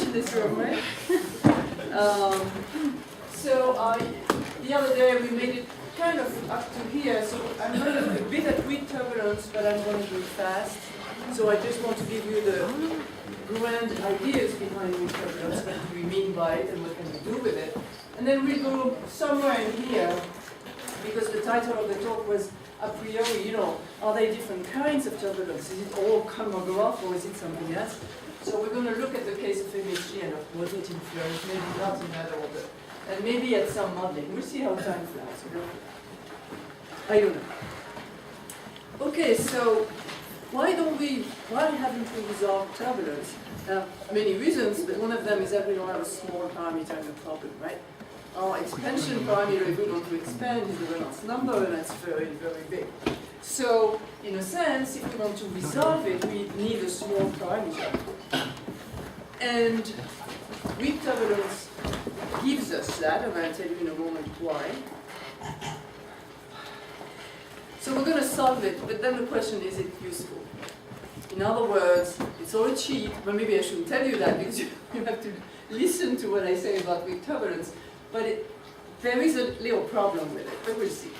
much in this room, right? The other day we made it kind of up to here, so I'm going to look a bit at weak turbulence, but I'm going to do it fast. So I just want to give you the grand ideas behind weak turbulence, what do we mean by it and what can we do with it. And then we'll go somewhere in here, because the title of the talk was a priori, you know, are there different kinds of turbulence? Is it all Kolmogorov or is it something else? So we're going to look at the case of MHD and of rotating flows, maybe not in that order. And maybe at some modeling. We'll see how time flies. You know? I don't know. Okay, so why haven't we resolved turbulence? Many reasons, but one of them is everyone has a small parameter in the problem, right? Our expansion parameter, if we want to expand, is the Reynolds number, and that's very, very big. So, in a sense, if we want to resolve it, we need a small parameter. And weak turbulence gives us that, and I'll tell you in a moment why. So we're going to solve it, but then the question is it useful? In other words, it's all cheap, but maybe I shouldn't tell you that because you have to listen to what I say about weak turbulence. But there is a little problem with it, but we'll see.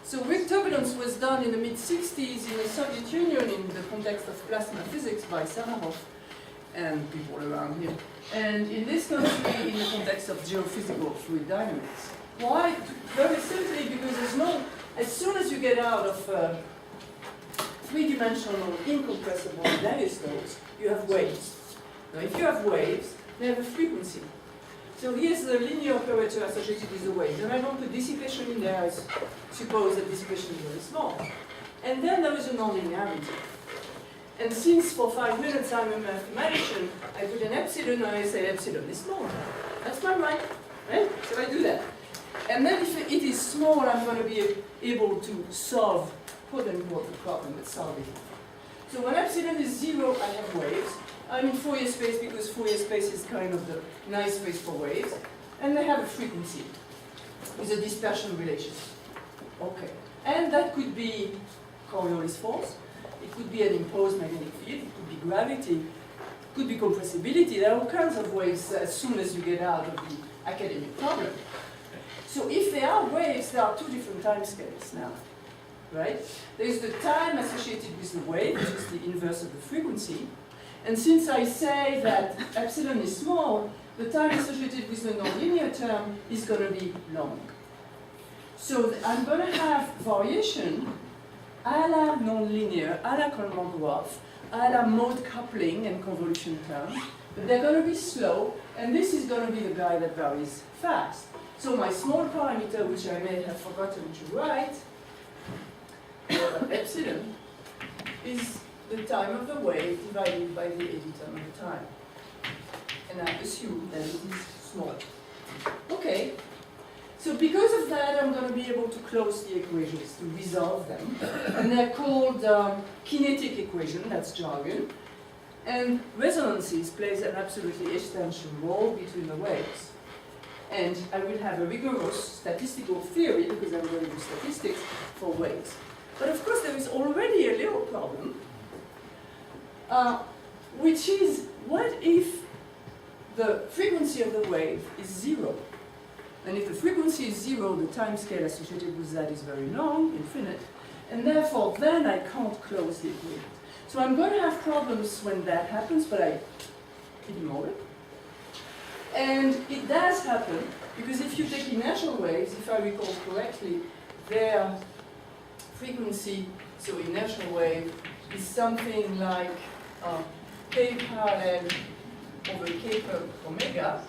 So weak turbulence was done in the mid-60s in the Soviet Union in the context of plasma physics by Sakharov and people around him. And in this country, in the context of geophysical fluid dynamics. Why? Very simply because there's no, as soon as you get out of three-dimensional incompressible Darius flows, you have waves. Now if you have waves, they have a frequency. So here's the linear operator associated with the waves. And I don't put dissipation in there, I suppose that dissipation is very small. And then there is a nonlinearity. And since for 5 minutes I'm a mathematician, I put an epsilon and I say epsilon is small. That's my right? So I do that. And then if it is small, I'm going to be able to solve, quote unquote, the problem, but solve it. So when epsilon is 0, I have waves. I'm in Fourier space because Fourier space is kind of the nice space for waves. And they have a frequency with a dispersion relation. Okay. And that could be Coriolis force. It could be an imposed magnetic field. It could be gravity. It could be compressibility. There are all kinds of waves as soon as you get out of the academic problem. So if there are waves, there are two different time scales now. Right? There is the time associated with the wave, which is the inverse of the frequency. And since I say that epsilon is small, the time associated with the nonlinear term is going to be long. So I'm going to have variation a la nonlinear, a la Kolmogorov, a la mode coupling and convolution terms, but they're going to be slow, and this is going to be the guy that varies fast. So my small parameter, which I may have forgotten to write, epsilon, is the time of the wave divided by the eddy term of the time. And I assume that it is small. Okay, so because of that, I'm going to be able to close the equations, to resolve them. And they're called kinetic equation, that's jargon. And resonances plays an absolutely essential role between the waves. And I will have a rigorous statistical theory, because I'm going to do statistics, for waves. But of course, there is already a little problem, which is, what if the frequency of the wave is 0? And if the frequency is 0, the time scale associated with that is very long, infinite, and therefore then I can't close the equation. So I'm going to have problems when that happens, but I ignore it. And it does happen, because if you take inertial waves, if I recall correctly, their frequency, so inertial wave, is something like k parallel over k per omega.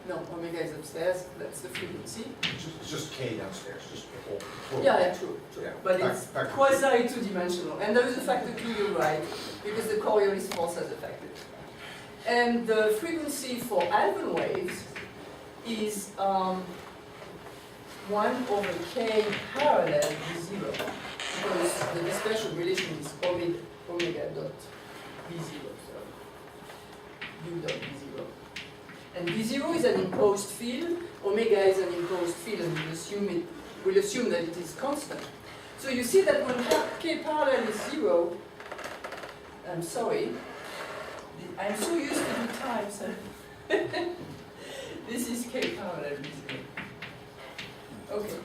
No, omega is upstairs, that's the frequency. It's just k downstairs, just the whole. Yeah, true. Yeah. But it's quasi two-dimensional. And there is a factor 2, you're right, because the Coriolis force has a factor 2. And the frequency for Alban waves is 1 over k parallel to 0, because the dispersion relation is omega dot v0, so u dot v0. And v0 is an imposed field, omega is an imposed field, and we'll assume that it is constant. So you see that when k parallel is 0, I'm sorry, I'm so used to the times. This is K parallel, basically. Okay.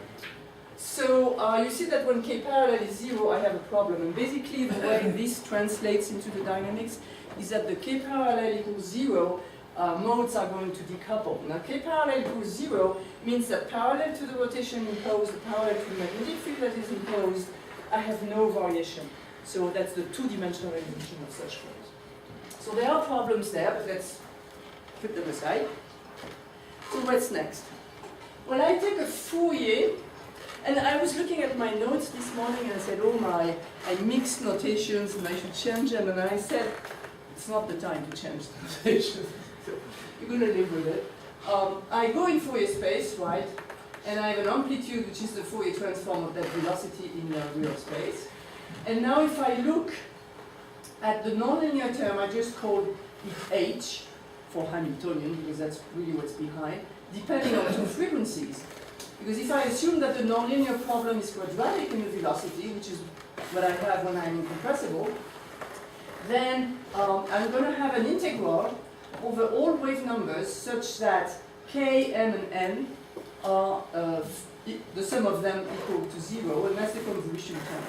So you see that when K parallel is 0, I have a problem. And basically the way this translates into the dynamics is that the K parallel equals 0, modes are going to decouple. Now K parallel equals 0 means that parallel to the rotation imposed, parallel to the magnetic field that is imposed, I have no variation. So that's the two-dimensional evolution of such flows. So there are problems there, but let's put them aside. So what's next? Well, I take a Fourier, and I was looking at my notes this morning and I said, oh my, I mixed notations and I should change them, and I said, it's not the time to change the notations. So you're going to live with it. I go in Fourier space, right, and I have an amplitude which is the Fourier transform of that velocity in real space. And now if I look at the nonlinear term, I just call it H for Hamiltonian, because that's really what's behind, depending on two frequencies. Because if I assume that the nonlinear problem is quadratic in the velocity, which is what I have when I'm incompressible, then I'm going to have an integral over all wave numbers such that k, m, and n are the sum of them equal to 0, and that's the convolution term.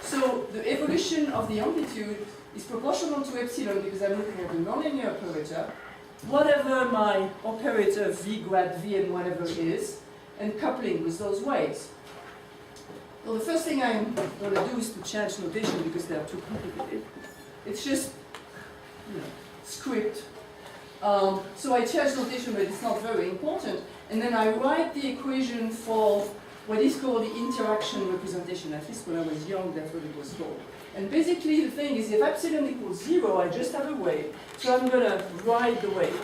So the evolution of the amplitude is proportional to epsilon because I'm looking at the nonlinear operator, whatever my operator v grad v and whatever is, and coupling with those waves. Well, the first thing I'm going to do is to change notation because they are too complicated. It's just, script. So I change notation, but it's not very important. And then I write the equation for what is called the interaction representation. At least when I was young, that's what it was called. And basically the thing is, if epsilon equals 0, I just have a wave. So I'm going to write the wave.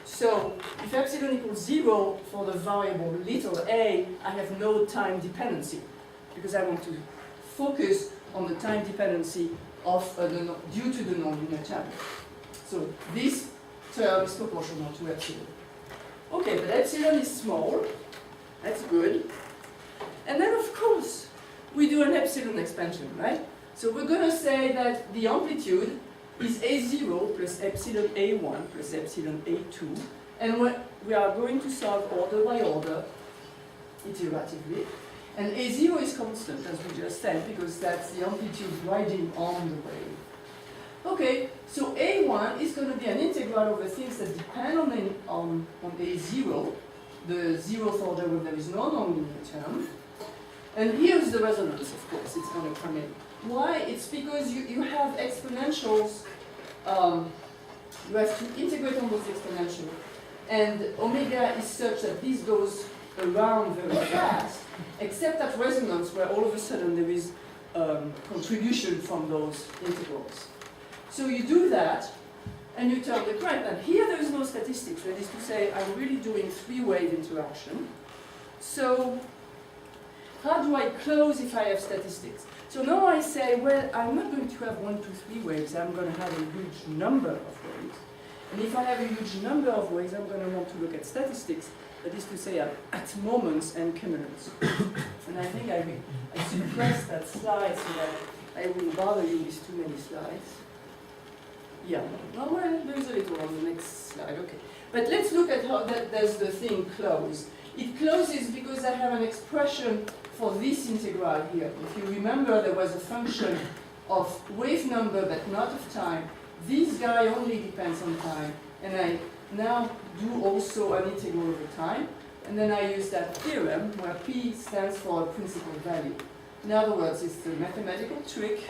So if epsilon equals 0 for the variable little a, I have no time dependency, because I want to focus on the time dependency of due to the nonlinear term. So this term is proportional to epsilon. Okay, but epsilon is small. That's good. And then, of course, we do an epsilon expansion, right? So we're going to say that the amplitude is A0 plus epsilon A1 plus epsilon A2. And we are going to solve order by order, iteratively. And A0 is constant, as we just said, because that's the amplitude riding on the wave. Okay, so A1 is going to be an integral over things that depend on A0, the 0th order when there is no nonlinear term. And here's the resonance, of course, it's going to come in. Why? It's because you have exponentials, you have to integrate on those exponentials. And omega is such that this goes around very fast, except at resonance where all of a sudden there is contribution from those integrals. So you do that, and you turn the crank. And here there is no statistics, that is to say, I'm really doing three-wave interaction. So how do I close if I have statistics? So now I say, well, I'm not going to have 1, 2, 3 waves, I'm going to have a huge number of waves. And if I have a huge number of waves, I'm going to want to look at statistics, that is to say, at moments and cumulants. And I think I suppressed that slide so that I wouldn't bother you with too many slides. Yeah, well, there's a little on the next slide, okay. But let's look at how does the thing close. It closes because I have an expression for this integral here. If you remember, there was a function of wave number but not of time. This guy only depends on time. And I now do also an integral over time. And then I use that theorem where P stands for a principal value. In other words, it's a mathematical trick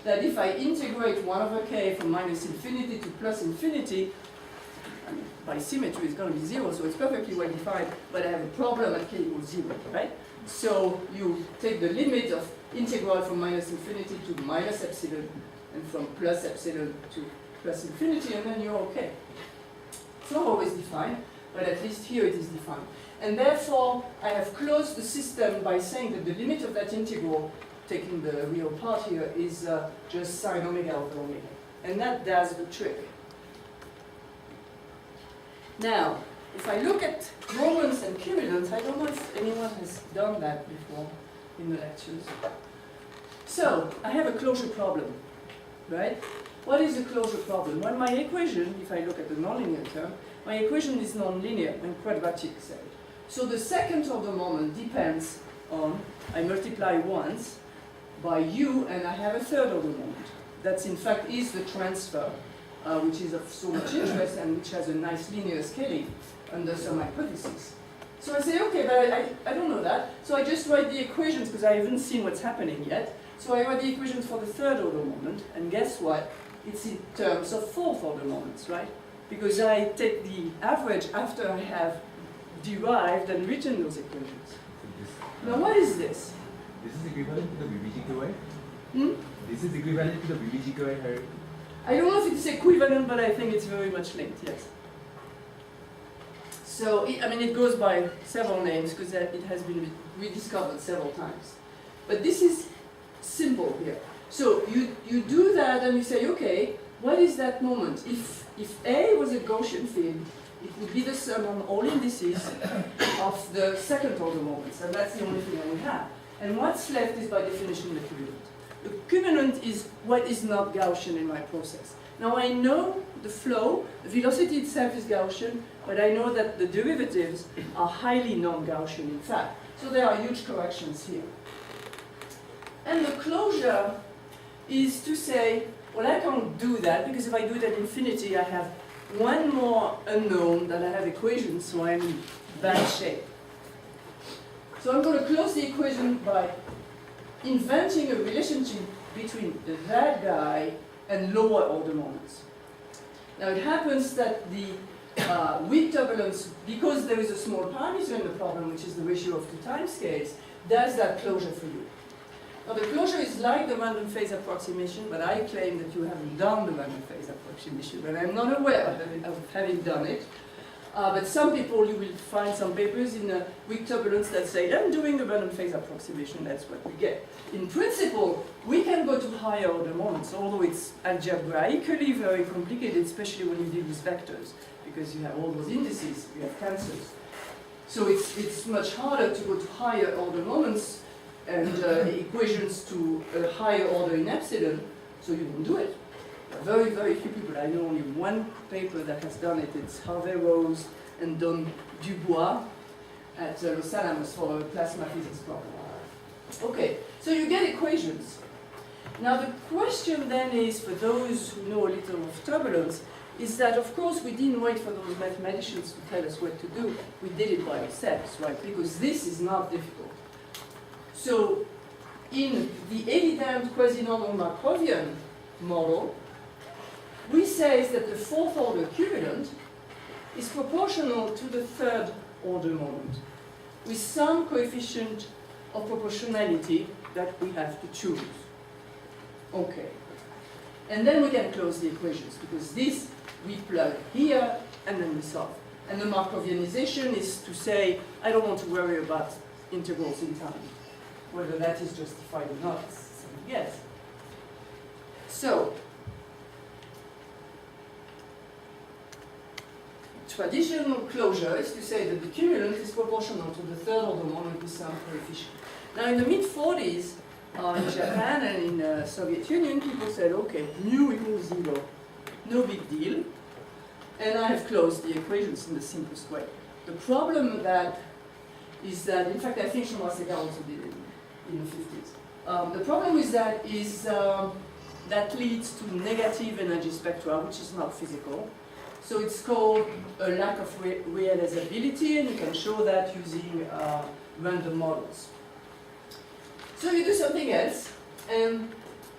that if I integrate 1 over k from minus infinity to plus infinity, by symmetry it's going to be 0, so it's perfectly well defined, but I have a problem at k equals 0, right? So you take the limit of integral from minus infinity to minus epsilon, and from plus epsilon to plus infinity, and then you're okay. It's not always defined, but at least here it is defined. And therefore, I have closed the system by saying that the limit of that integral, taking the real part here, is just sine omega over omega. And that does the trick. Now, if I look at moments and cumulants, I don't know if anyone has done that before in the lectures. So, I have a closure problem, right? what is the closure problem? Well, my equation, if I look at the nonlinear term, my equation is nonlinear and quadratic set. So the second order moment depends on, I multiply once by u, and I have a third order moment. That in fact is the transfer, which is of so much interest and which has a nice linear scaling under some hypotheses. So I say, okay, but I don't know that. So I just write the equations because I haven't seen what's happening yet. So I write the equations for the third order moment, and guess what? It's in terms of fourth order moments, right? Because I take the average after I have derived and written those equations. Now what is this? This is equivalent to the BBGQI? Hmm? This is equivalent to the BBGQI, Harry? I don't know if it's equivalent, but I think it's very much linked, yes. So, I mean, it goes by several names because it has been rediscovered several times. But this is simple here. So you do that and you say, okay, what is that moment? If A was a Gaussian field, it would be the sum on all indices of the second order moments, and that's the only thing that we have. And what's left is by definition the cumulant. The cumulant is what is not Gaussian in my process. Now I know the flow, the velocity itself is Gaussian, but I know that the derivatives are highly non-Gaussian in fact. So there are huge corrections here. And the closure is to say, well, I can't do that because if I do it at infinity, I have one more unknown that I have equations, so I'm in bad shape. So I'm going to close the equation by inventing a relationship between that guy and lower order moments. Now it happens that the weak turbulence, because there is a small parameter in the problem, which is the ratio of two time scales, does that closure for you. Now the closure is like the random phase approximation, but I claim that you haven't done the random phase approximation, and I'm not aware of having done it. But some people, you will find some papers in weak turbulence that say, I'm doing the random phase approximation, that's what we get. In principle, we can go to higher order moments, although it's algebraically very complicated, especially when you deal with vectors, because you have all those indices, you have cancers. So it's much harder to go to higher order moments and equations to a higher order in epsilon, so you don't do it. Very, very few people. I know only one paper that has done it. It's Harvey Rose and Don Dubois at Los Alamos for a plasma physics problem. Okay, so you get equations. Now the question then is, for those who know a little of turbulence, is that of course we didn't wait for those mathematicians to tell us what to do. We did it by ourselves, right? Because this is not difficult. So in the evident quasi-normal Markovian model, we say that the fourth order cumulant is proportional to the third order moment with some coefficient of proportionality that we have to choose. Okay. And then we can close the equations because this we plug here and then we solve. And the Markovianization is to say, I don't want to worry about integrals in time. Whether that is justified or not, yes. So, traditional closure is to say that the cumulant is proportional to the third order moment with some coefficient. Now in the mid-40s, in Japan and in the Soviet Union, people said, okay, mu equals 0, no big deal. And I have closed the equations in the simplest way. The problem with that is that, in fact, I think Chandrasekhar also did it in the 50s. The problem with that is that leads to negative energy spectra, which is not physical. So it's called a lack of realizability, and you can show that using random models. So you do something else, and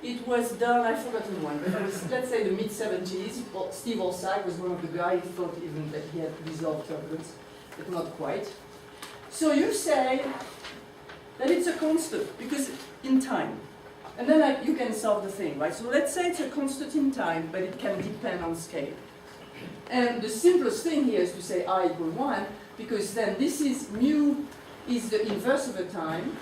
it was done, I've forgotten one, but it was, let's say, the mid-70s. Steve Olsak was one of the guys who thought even that he had resolved turbulence, but not quite. So you say that it's a constant, because in time. And then you can solve the thing, right? So let's say it's a constant in time, but it can depend on scale. And the simplest thing here is to say I equal 1, because then this is mu is the inverse of the time,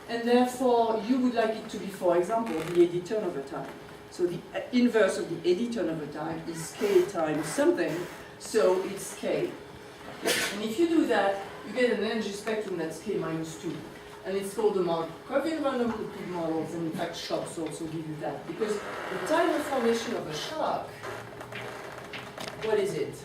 and therefore you would like it to be, for example, the eddy turnover time. So the inverse of the eddy turnover time is k times something, so it's k. And if you do that, you get an energy spectrum that's k minus 2. And it's called the Markovian random complete models, and in fact shocks also give you that. Because the time of formation of a shock, what is it?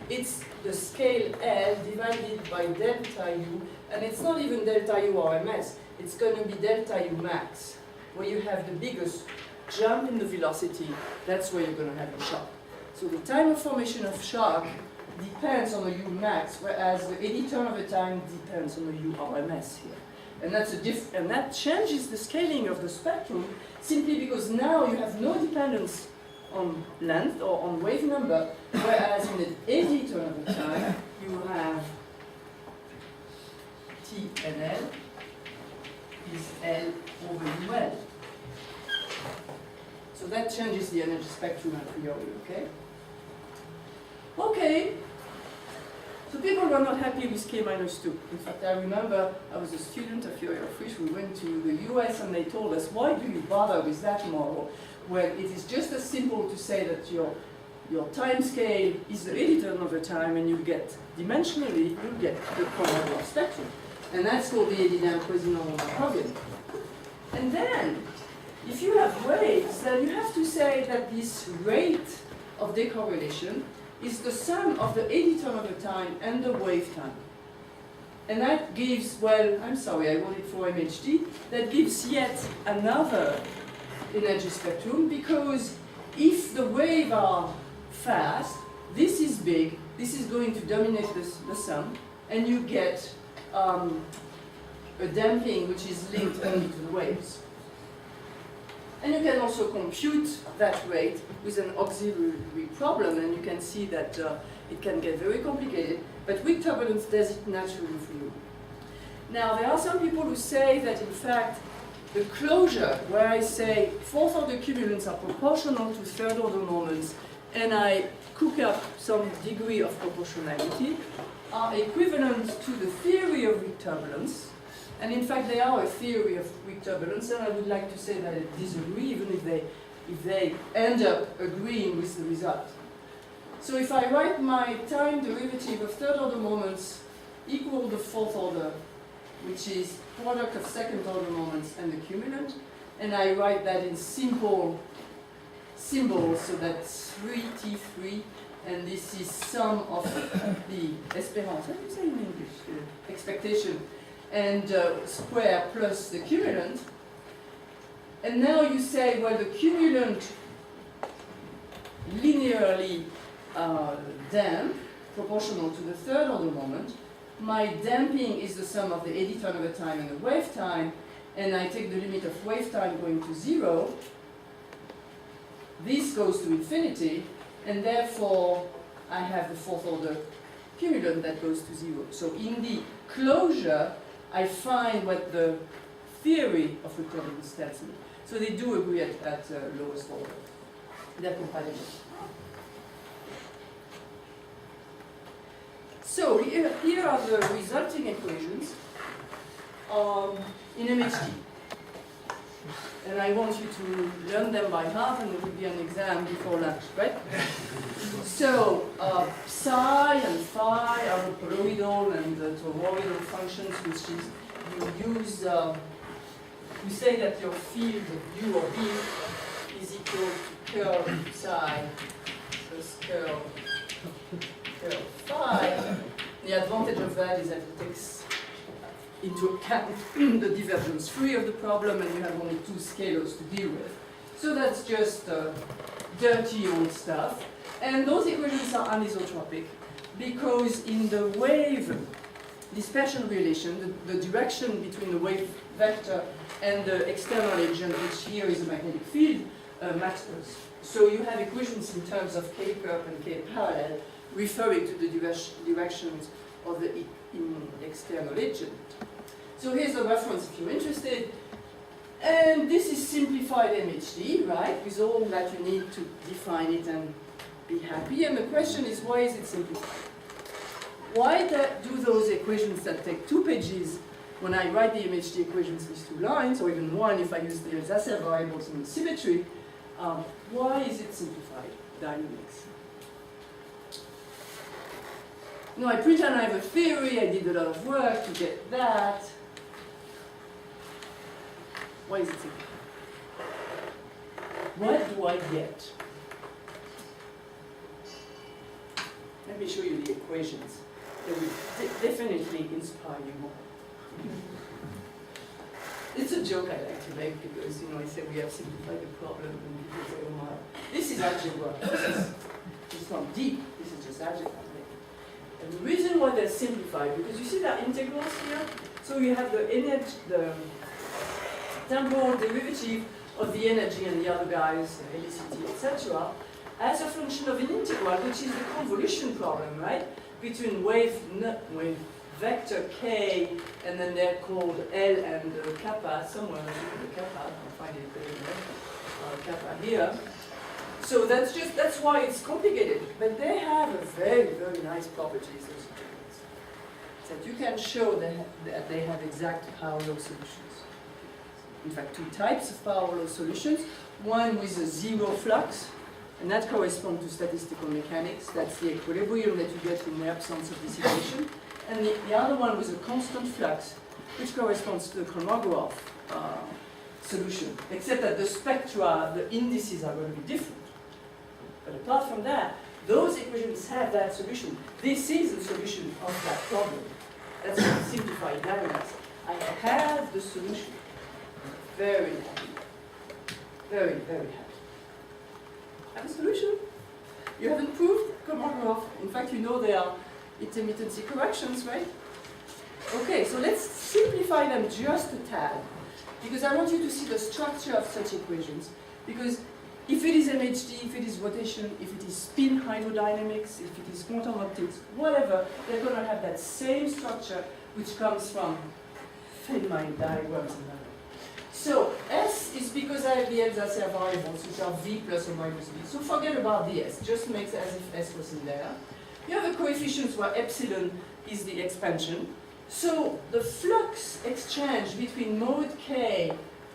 It's the scale L divided by delta U, and it's not even delta U RMS, it's going to be delta U max, where you have the biggest jump in the velocity, that's where you're going to have a shock. So the time of formation of shock depends on the U max, whereas the eddy turn of the time depends on the U RMS here. And that changes the scaling of the spectrum simply because now you have no dependence on length or on wave number, whereas in the eddy turn of the time you have T and L is L over UL. So that changes the energy spectrum a priori, okay? Okay. So people were not happy with K minus 2. In fact, I remember I was a student of your Frisch. We went to the US and they told us, why do you bother with that model when it is just as simple to say that your time scale is the eddy turn over time and you get, dimensionally, you get the chromogram spectrum. And that's called the eddy damped quasi-normal Markovian. And then, if you have waves, then you have to say that this rate of decorrelation is the sum of the eddy turn over time and the wave time. And that gives, well, I'm sorry, I wrote it for MHD, that gives yet another energy spectrum, because if the waves are fast, this is big, this is going to dominate the sum, and you get a damping which is linked only to the waves. And you can also compute that rate with an auxiliary problem, and you can see that it can get very complicated, but weak turbulence does it naturally for you. Now, there are some people who say that, in fact, the closure, where I say fourth order cumulants are proportional to third order moments, and I cook up some degree of proportionality, are equivalent to the theory of weak turbulence. And in fact, they are a theory of weak turbulence, and I would like to say that I disagree, even if they end up agreeing with the result. So if I write my time derivative of third order moments equal the fourth order, which is product of second order moments and the cumulant, and I write that in simple symbols, so that's 3T3, and this is sum of the espérance, how do you say in English? Expectation, and square plus the cumulant. And now you say, well, the cumulant linearly damp, proportional to the third order moment. My damping is the sum of the eddy turn over time and the wave time, and I take the limit of wave time going to 0. This goes to infinity, and therefore I have the fourth order cumulant that goes to 0. So in the closure, I find what the theory of weak turbulence tells me. So they do agree at lowest order. They're compatible. So here are the resulting equations in MHD. And I want you to learn them by heart, and there will be an exam before lunch, right? So psi and phi are the poloidal and the toroidal functions, which is you use, you say that your field u or b is equal to curl psi plus curl phi. The advantage of that is that it takes into account the divergence free of the problem, and you have only two scalars to deal with. So that's just dirty old stuff. And those equations are anisotropic because in the wave dispersion relation, the direction between the wave vector and the external agent, which here is a magnetic field, matters. So you have equations in terms of k perp and k parallel referring to the directions of the external agent. So here's the reference if you're interested. And this is simplified MHD, right? With all that you need to define it and be happy. And the question is, why is it simplified? Why do those equations that take 2 pages, when I write the MHD equations with 2 lines, or even 1 if I use the Alsacer variables in the symmetry, why is it simplified dynamics? No, I pretend I have a theory, I did a lot of work to get that. Why is it simplified? What do I get? Let me show you the equations. They will definitely inspire you more. It's a joke I like to make because, I say we have simplified the problem and people say, oh my, this is algebra. It's not deep, this is just algebra. And the reason why they're simplified, because you see that integrals here? So you have the energy, the temporal derivative of the energy and the other guys, LCT, etc., as a function of an integral, which is the convolution problem, right? Between wave vector k, and then they're called L and kappa, somewhere the kappa, I'll find it there, kappa here. So that's why it's complicated. But they have a very, very nice properties, those integrals. That you can show that they have exact power law solutions. In fact, two types of power law solutions. One with a zero flux, and that corresponds to statistical mechanics. That's the equilibrium that you get in the absence of dissipation. And the other one with a constant flux, which corresponds to the Kolmogorov solution, except that the spectra, the indices are going to be different. But apart from that, those equations have that solution. This is the solution of that problem. That's the simplified dynamics. I have the solution. Very happy. Very, very happy. I have a solution. You haven't proved Kolmogorov. In fact, you know they are intermittency corrections, right? Okay, so let's simplify them just a tad, because I want you to see the structure of such equations. Because if it is MHD, if it is rotation, if it is spin hydrodynamics, if it is quantum optics, whatever, they're going to have that same structure which comes from Feynman diagrams and that. So S is because I have the Alsacer variables, which are V plus or minus V. So forget about the S, just make it as if S was in there. You have the coefficients where epsilon is the expansion. So the flux exchange between mode K,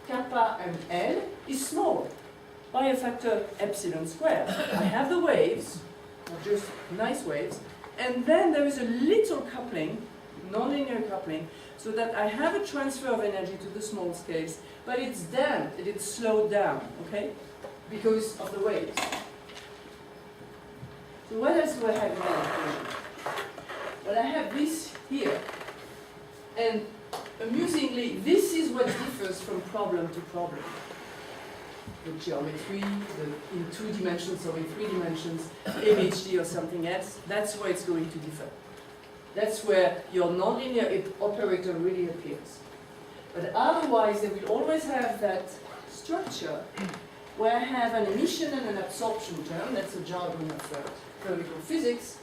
kappa, and L is small, by a factor epsilon squared. I have the waves, just nice waves, and then there is a little coupling, nonlinear coupling, so that I have a transfer of energy to the small scales, but it's damped, it's slowed down, okay? Because of the waves. So what else do I have in my equation? Well, I have this here. And amusingly, this is what differs from problem to problem. The geometry, in 2 dimensions or in 3 dimensions, MHD or something else, that's where it's going to differ. That's where your nonlinear operator really appears. But otherwise, they will always have that structure where I have an emission and an absorption term. That's a jargon of theoretical physics.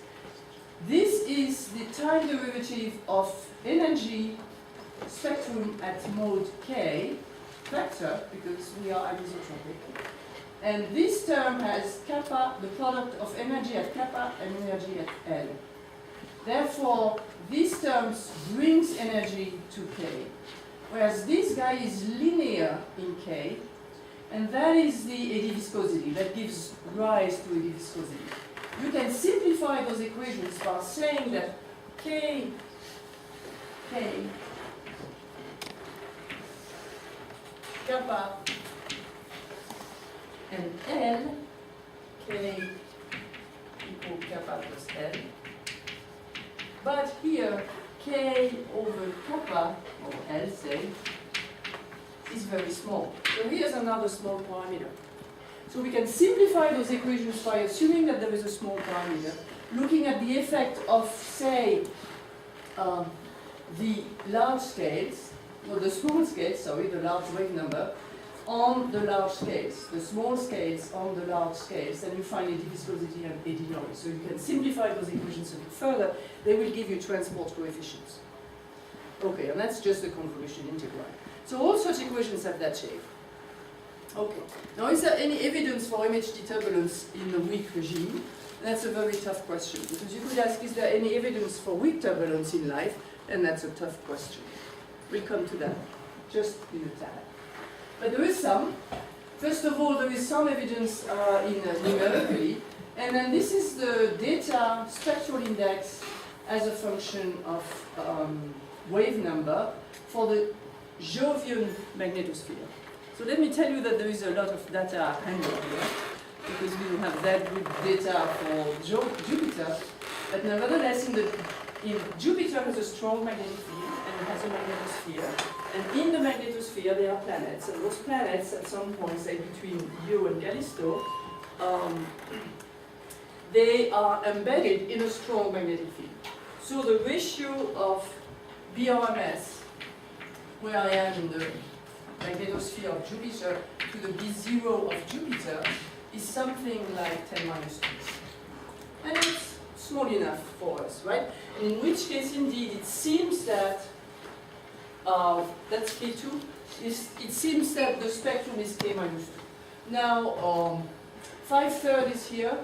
This is the time derivative of energy spectrum at mode K, vector, because we are anisotropic. And this term has kappa, the product of energy at kappa and energy at L. Therefore, these terms brings energy to K, whereas this guy is linear in K, and that is the eddy viscosity, that gives rise to eddy viscosity. You can simplify those equations by saying that K, kappa, and L, K equal kappa plus L. But here, K over kappa, or L say, is very small. So here's another small parameter. So we can simplify those equations by assuming that there is a small parameter, looking at the effect of, say, the large scales, or the small scales, sorry, the large wave number, on the large scales, the small scales on the large scales, and you find eddy viscosity and eddy noise. So you can simplify those equations a bit further. They will give you transport coefficients. Okay, and that's just the convolution integral. So all such equations have that shape. Okay. Now, is there any evidence for MHD turbulence in the weak regime? That's a very tough question, because you could ask, is there any evidence for weak turbulence in life? And that's a tough question. We'll come to that just in a tad. But there is some. First of all, there is some evidence numerically, and then this is the data spectral index as a function of wave number for the Jovian magnetosphere. So let me tell you that there is a lot of data handled here, because we don't have that good data for Jupiter. But nevertheless, in Jupiter has a strong magnetic field and it has a magnetosphere. And in the magnetosphere there are planets. And those planets, at some point, say between Io and Callisto, they are embedded in a strong magnetic field. So the ratio of BRMS, where I am in the magnetosphere of Jupiter, to the B0 of Jupiter, is something like 10 minus 2. And it's small enough for us, right? And in which case, indeed, it seems that, that's K2, it seems that the spectrum is K minus 2. Now, 5/3 is here,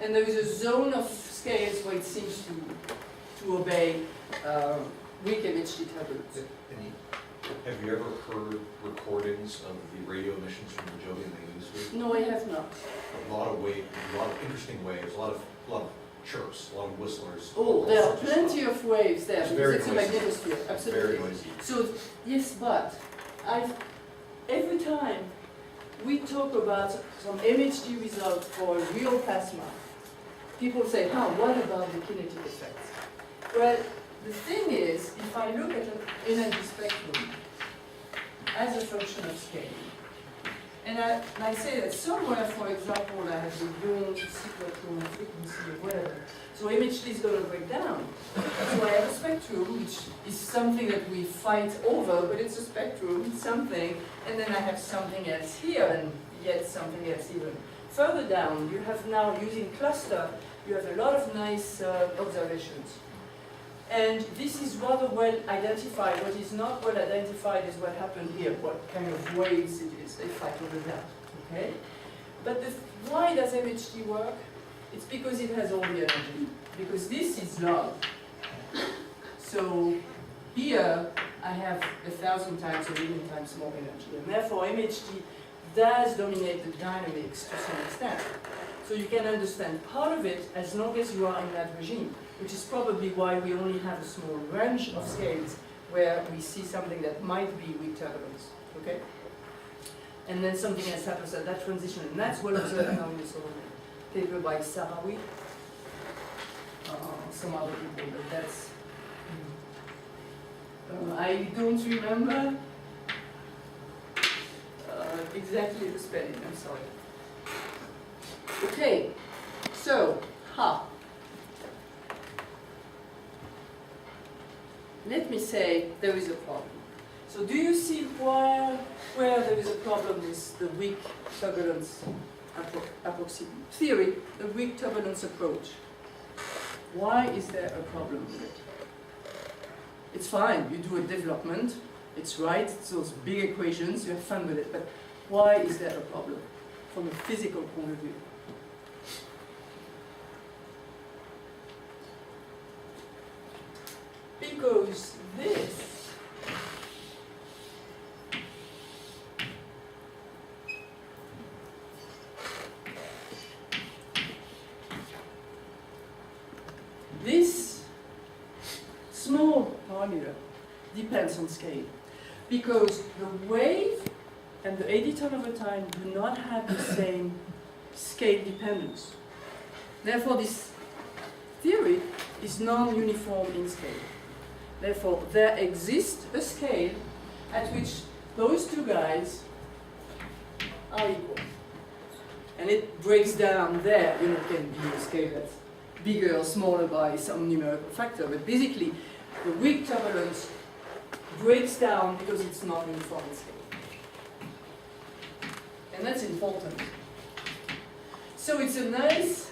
and there is a zone of scales where it seems to obey weak MHD turbulence. Have you ever heard recordings of the radio emissions from the Jovian magnetosphere? No, I have not. A lot of interesting waves, a lot of chirps, a lot of whistlers. Oh, there are plenty of waves there, It's because very it's a noisy. magnetosphere, Very absolutely. noisy. So, yes, but every time we talk about some MHD result for real plasma, people say, what about the kinetic effects? Well, the thing is, if I look at an energy spectrum as a function of scale, and I say that somewhere, for example, I have the Young cyclotron frequency or whatever, so MHD is going to break down. So I have a spectrum, which is something that we fight over, but it's a spectrum, it's something, and then I have something else here, and yet something else even further down. You have now, using cluster, you have a lot of nice observations. And this is rather well identified. What is not well identified is what happened here, what kind of waves it is. They fight over that, okay? But why does MHD work? It's because it has all the energy. Because this is log. So here I have 1,000 times or 1,000,000 times more energy. And therefore MHD does dominate the dynamics to some extent. So you can understand part of it as long as you are in that regime, which is probably why we only have a small range of scales where we see something that might be weak turbulence, okay? And then something else happens at that transition, and that's well observed now in this other paper by Sarawi, some other people, but that's, I don't remember exactly the spelling, I'm sorry. Okay, so, let me say there is a problem. So do you see where there is a problem with the weak turbulence theory, the weak turbulence approach? Why is there a problem with it? It's fine, you do a development, it's right, it's those big equations, you have fun with it, but why is there a problem from a physical point of view? Because this small parameter depends on scale. Because the wave and the eddy turnover time do not have the same scale dependence. Therefore, this theory is non-uniform in scale. Therefore, there exists a scale at which those two guys are equal. And it breaks down there. You know, it can be a scale that's bigger or smaller by some numerical factor. But basically, the weak turbulence breaks down because it's not uniform in scale. And that's important. So it's a nice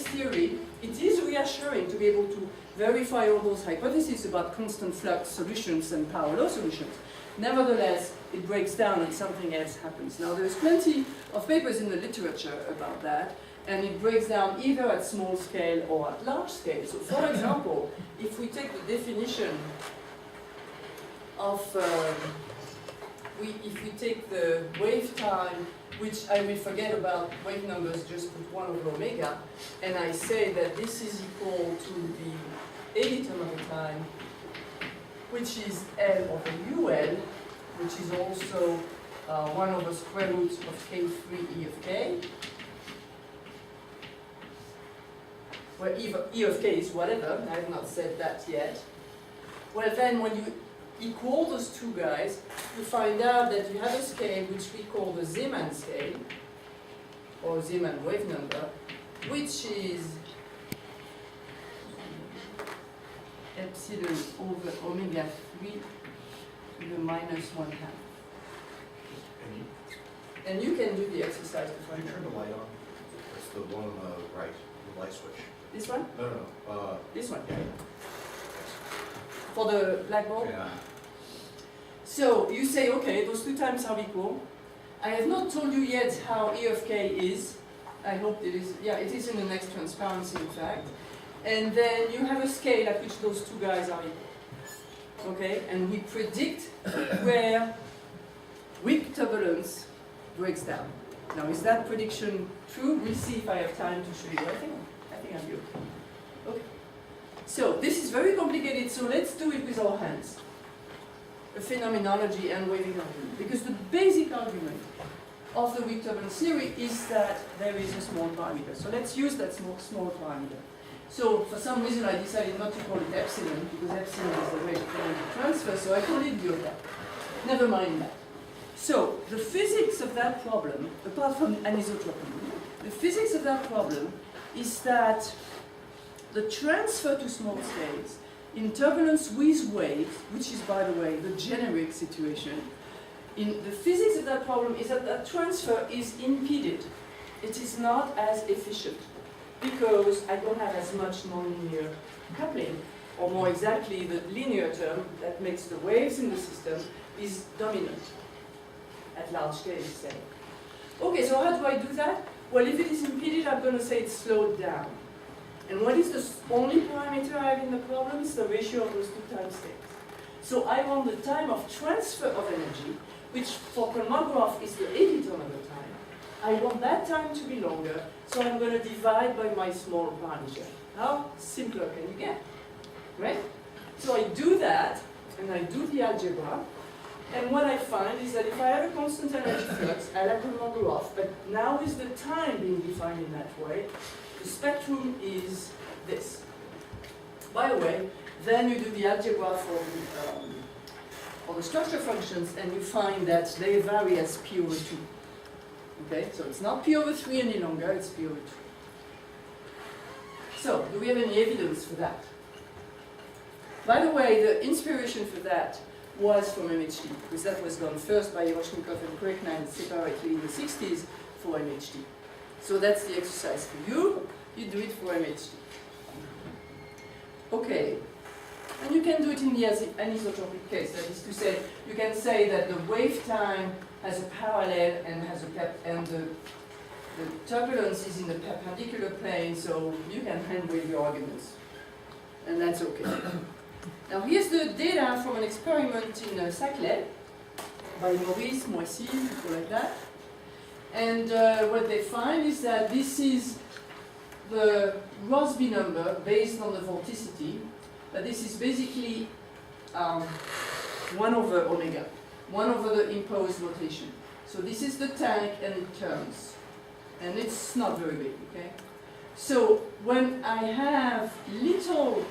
theory. It is reassuring to be able to verify all those hypotheses about constant flux solutions and power law solutions. Nevertheless, it breaks down and something else happens. Now, there's plenty of papers in the literature about that, and it breaks down either at small scale or at large scale. So, for example, if we take the definition of, if we take the wave time, which I will forget about wave numbers, just put 1 over omega, and I say that this is equal to the eddy turnover time, which is L over UL, which is also 1 over square root of K3 E of K, where E of K is whatever, I have not said that yet. Well then, when you equal those two guys, you find out that you have a scale which we call the Zeeman scale, or Zeeman wave number, which is epsilon over omega 3 to the minus 1/2. And you can do the exercise to Can find you turn out. the light on? It's the one on the right, the light switch. This one? No, This one? yeah. For the blackboard? Yeah. So you say, okay, those two times are equal. I have not told you yet how E of K is. I hope it is. Yeah, it is in the next transparency, in fact. And then you have a scale at which those two guys are equal. Okay? And we predict where weak turbulence breaks down. Now, is that prediction true? We'll see if I have time to show you. I think I'll be okay. Okay. So this is very complicated, so let's do it with our hands. A phenomenology and waving argument. Because the basic argument of the weak turbulence theory is that there is a small parameter. So let's use that small parameter. So for some reason I decided not to call it epsilon, because epsilon is the rate of energy transfer, so I call it iota. Never mind that. So the physics of that problem, apart from anisotropy, the physics of that problem is that the transfer to small scales in turbulence with waves, which is, by the way, the generic situation, in the physics of that problem is that that transfer is impeded. It is not as efficient because I don't have as much nonlinear coupling, or more exactly, the linear term that makes the waves in the system is dominant at large scale, say. Okay, so how do I do that? Well, if it is impeded, I'm going to say it's slowed down. And what is the only parameter I have in the problem? Is the ratio of those two time scales. So I want the time of transfer of energy, which for Kolmogorov is the epitome of the time. I want that time to be longer, so I'm going to divide by my small parameter. How simpler can you get? Right? So I do that, and I do the algebra, and what I find is that if I have a constant energy flux, I like Kolmogorov, but now is the time being defined in that way, the spectrum is this. By the way, then you do the algebra for the structure functions, and you find that they vary as p over 2. Okay, so it's not p over 3 any longer, it's p over 2. So, do we have any evidence for that? By the way, the inspiration for that was from MHD, because that was done first by Hiroshnikov and Kreikman separately in the 60s for MHD. So that's the exercise for you. You do it for MHD. Okay. And you can do it in the anisotropic case. That is to say, you can say that the wave time has a parallel and has a the turbulence is in the perpendicular plane, so you can hand-wave your arguments. And that's okay. Now here's the data from an experiment in Saclay by Maurice, Moissy, people like that. And what they find is that this is the Rossby number based on the vorticity. But this is basically 1 over omega, 1 over the imposed rotation. So this is the tank and it turns. And it's not very big, okay? So when I have little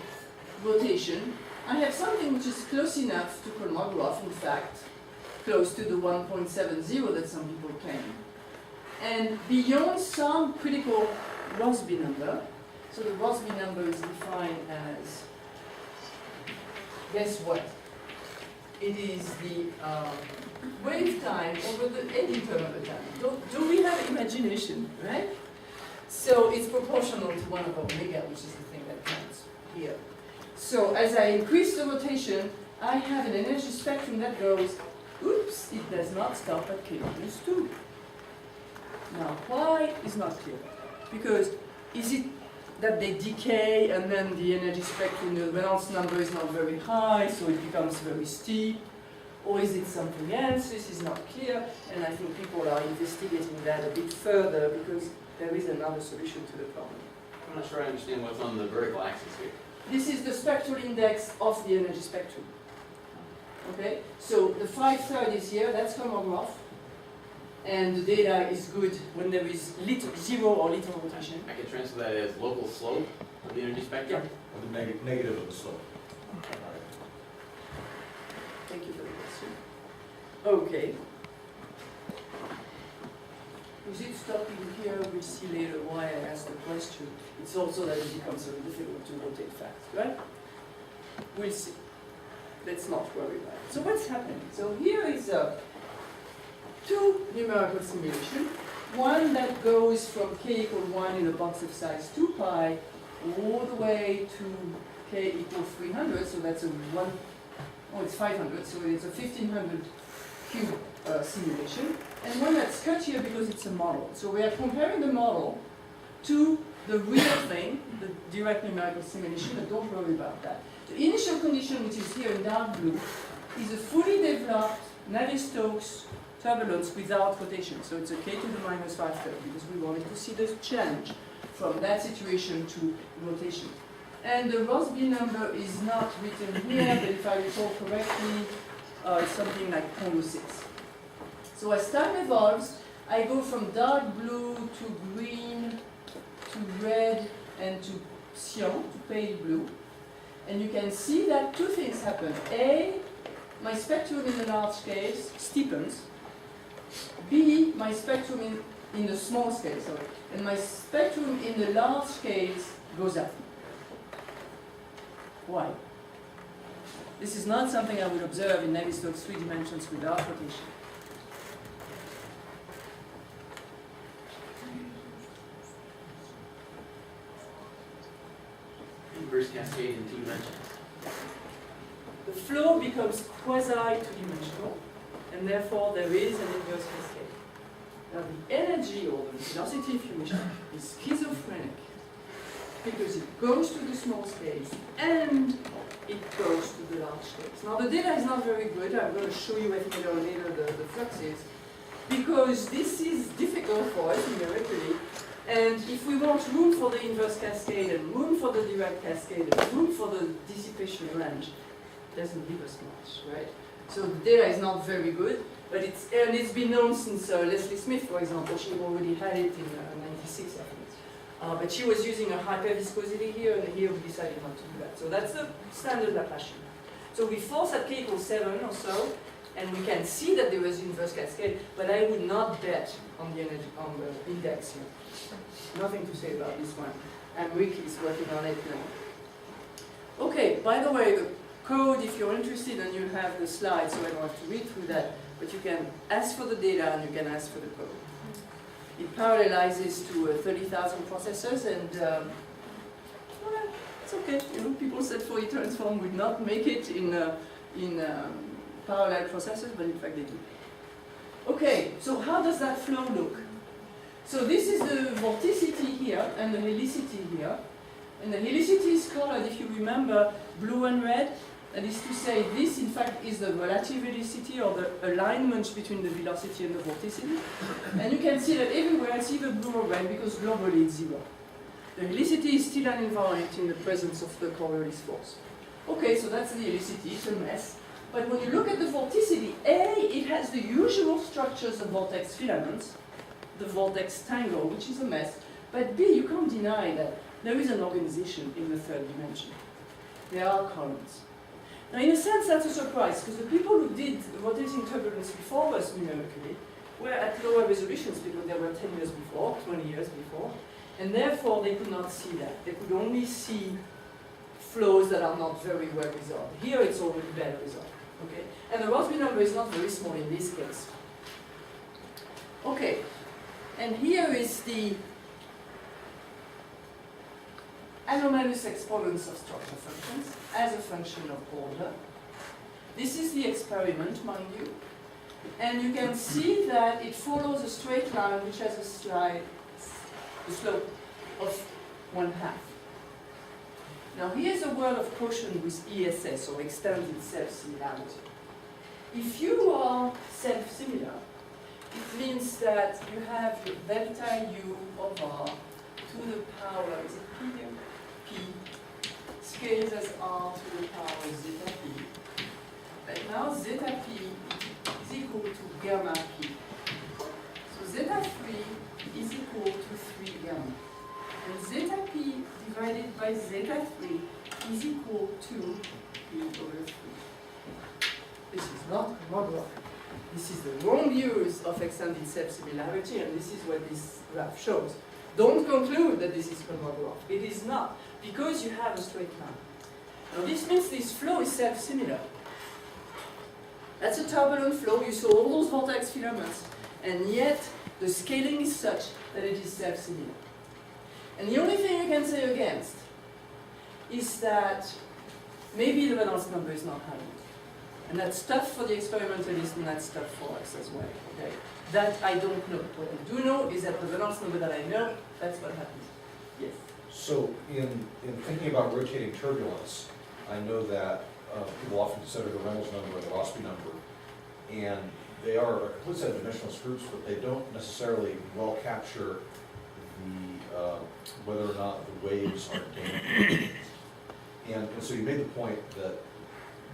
rotation, I have something which is close enough to Kolmogorov, in fact, close to the 1.70 that some people claim. And beyond some critical Rossby number, so the Rossby number is defined as, guess what? It is the wave time over the eddy term of the time. Do we have imagination, right? So it's proportional to 1 over omega, which is the thing that counts here. So as I increase the rotation, I have an energy spectrum that goes, oops, it does not stop at k minus 2. Now, why is not clear? Because is it that they decay and then the energy spectrum, the Reynolds number is not very high, so it becomes very steep? Or is it something else? This is not clear, and I think people are investigating that a bit further because there is another solution to the problem. I'm not sure I understand what's on the vertical axis here. This is the spectral index of the energy spectrum. Okay, so the 5/3 is here, that's homograph, and the data is good when there is zero or little rotation. I can translate that as local slope of the energy spectrum. Or the negative of the slope. Thank you for the question. Okay. Is it stopping here? We'll see later why I asked the question. It's also that it becomes very difficult to rotate fast, right? We'll see. Let's not worry about it. So what's happening? So here is two numerical simulations. One that goes from k equal 1 in a box of size 2 pi all the way to k equals 300, so that's a 1, oh it's 500, so it's a 1500 cube simulation. And one that's cut here because it's a model. So we are comparing the model to the real thing, the direct numerical simulation, but don't worry about that. The initial condition, which is here in dark blue, is a fully developed Navier-Stokes turbulence without rotation. So it's a k to the minus 5/3 because we wanted to see the change from that situation to rotation. And the Rossby number is not written here, but if I recall correctly, it's something like 0.06. So as time evolves, I go from dark blue to green to red and to cyan, to pale blue. And you can see that two things happen. A, my spectrum in the large scale steepens. B, my spectrum in the small scale, sorry. And my spectrum in the large scales goes up. Why? This is not something I would observe in Navier-Stokes 3 dimensions without rotation. Inverse cascade in 2 dimensions. The flow becomes quasi-two-dimensional, and therefore there is an inverse cascade. Now the energy, or the velocity if you wish, is schizophrenic, because it goes to the small scales and it goes to the large scales. Now the data is not very good. I'm going to show you later the fluxes, because this is difficult for us numerically. And if we want room for the inverse cascade and room for the direct cascade and room for the dissipation range, it doesn't give us much, right? So the data is not very good, but it's been known since Leslie Smith, for example. She already had it in '96, I think. But she was using a hyperviscosity here, and here we decided not to do that. So that's the standard Laplacian. So we force at k equals 7 or so, and we can see that there was inverse cascade, but I would not bet on the energy, on the index here. Nothing to say about this one. And Rick is working on it now. Okay, by the way, the code, if you're interested, and you have the slides, so I don't have to read through that, but you can ask for the data and you can ask for the code. It parallelizes to 30,000 processors, and well, it's okay. You know, people said Fourier transform would not make it in parallel processors, but in fact they do. Okay, so how does that flow look? So this is the vorticity here and the helicity here. And the helicity is colored, if you remember, blue and red. That is to say, this in fact is the relative helicity, or the alignment between the velocity and the vorticity. And you can see that everywhere it's either blue or red because globally it's 0. The helicity is still uninvariant in the presence of the Coriolis force. Okay, so that's the helicity, it's a mess. But when you look at the vorticity, A, it has the usual structures of vortex filaments, the vortex tangle, which is a mess. But B, you can't deny that there is an organization in the third dimension. There are columns. Now, in a sense, that's a surprise, because the people who did rotating turbulence before us numerically were at lower resolutions because they were 10 years before, 20 years before, and therefore they could not see that. They could only see flows that are not very well resolved. Here it's already better resolved. Okay? And the Rossby number is not very small in this case. Okay, and here is the anomalous exponents of structure functions as a function of order. This is the experiment, mind you. And you can see that it follows a straight line which has a slope of 1/2. Now here's a word of caution with ESS, or extended self-similarity. If you are self-similar, it means that you have delta U of R to the power, is it P here? P, scales as R to the power zeta P. Right now, zeta p is equal to gamma p. So zeta 3 is equal to 3 gamma. And zeta p divided by zeta 3 is equal to p over 3. This is not homograph. This is the wrong use of extended self-similarity, and this is what this graph shows. Don't conclude that this is homograph. It is not, because you have a straight line. Now this means this flow is self-similar. That's a turbulent flow. You saw all those vortex filaments, and yet the scaling is such that it is self-similar. And the only thing you can say against is that maybe the Reynolds number is not high enough. And that's tough for the experimentalist, and that's tough for us as well. Okay? That I don't know. What I do know is that the Reynolds number that I know, that's what happens. Yes? So in thinking about rotating turbulence, I know that people often consider the Reynolds number and the Rossby number, and they are a complete set of dimensionless groups, but they don't necessarily well capture the whether or not the waves are damped. And so you made the point that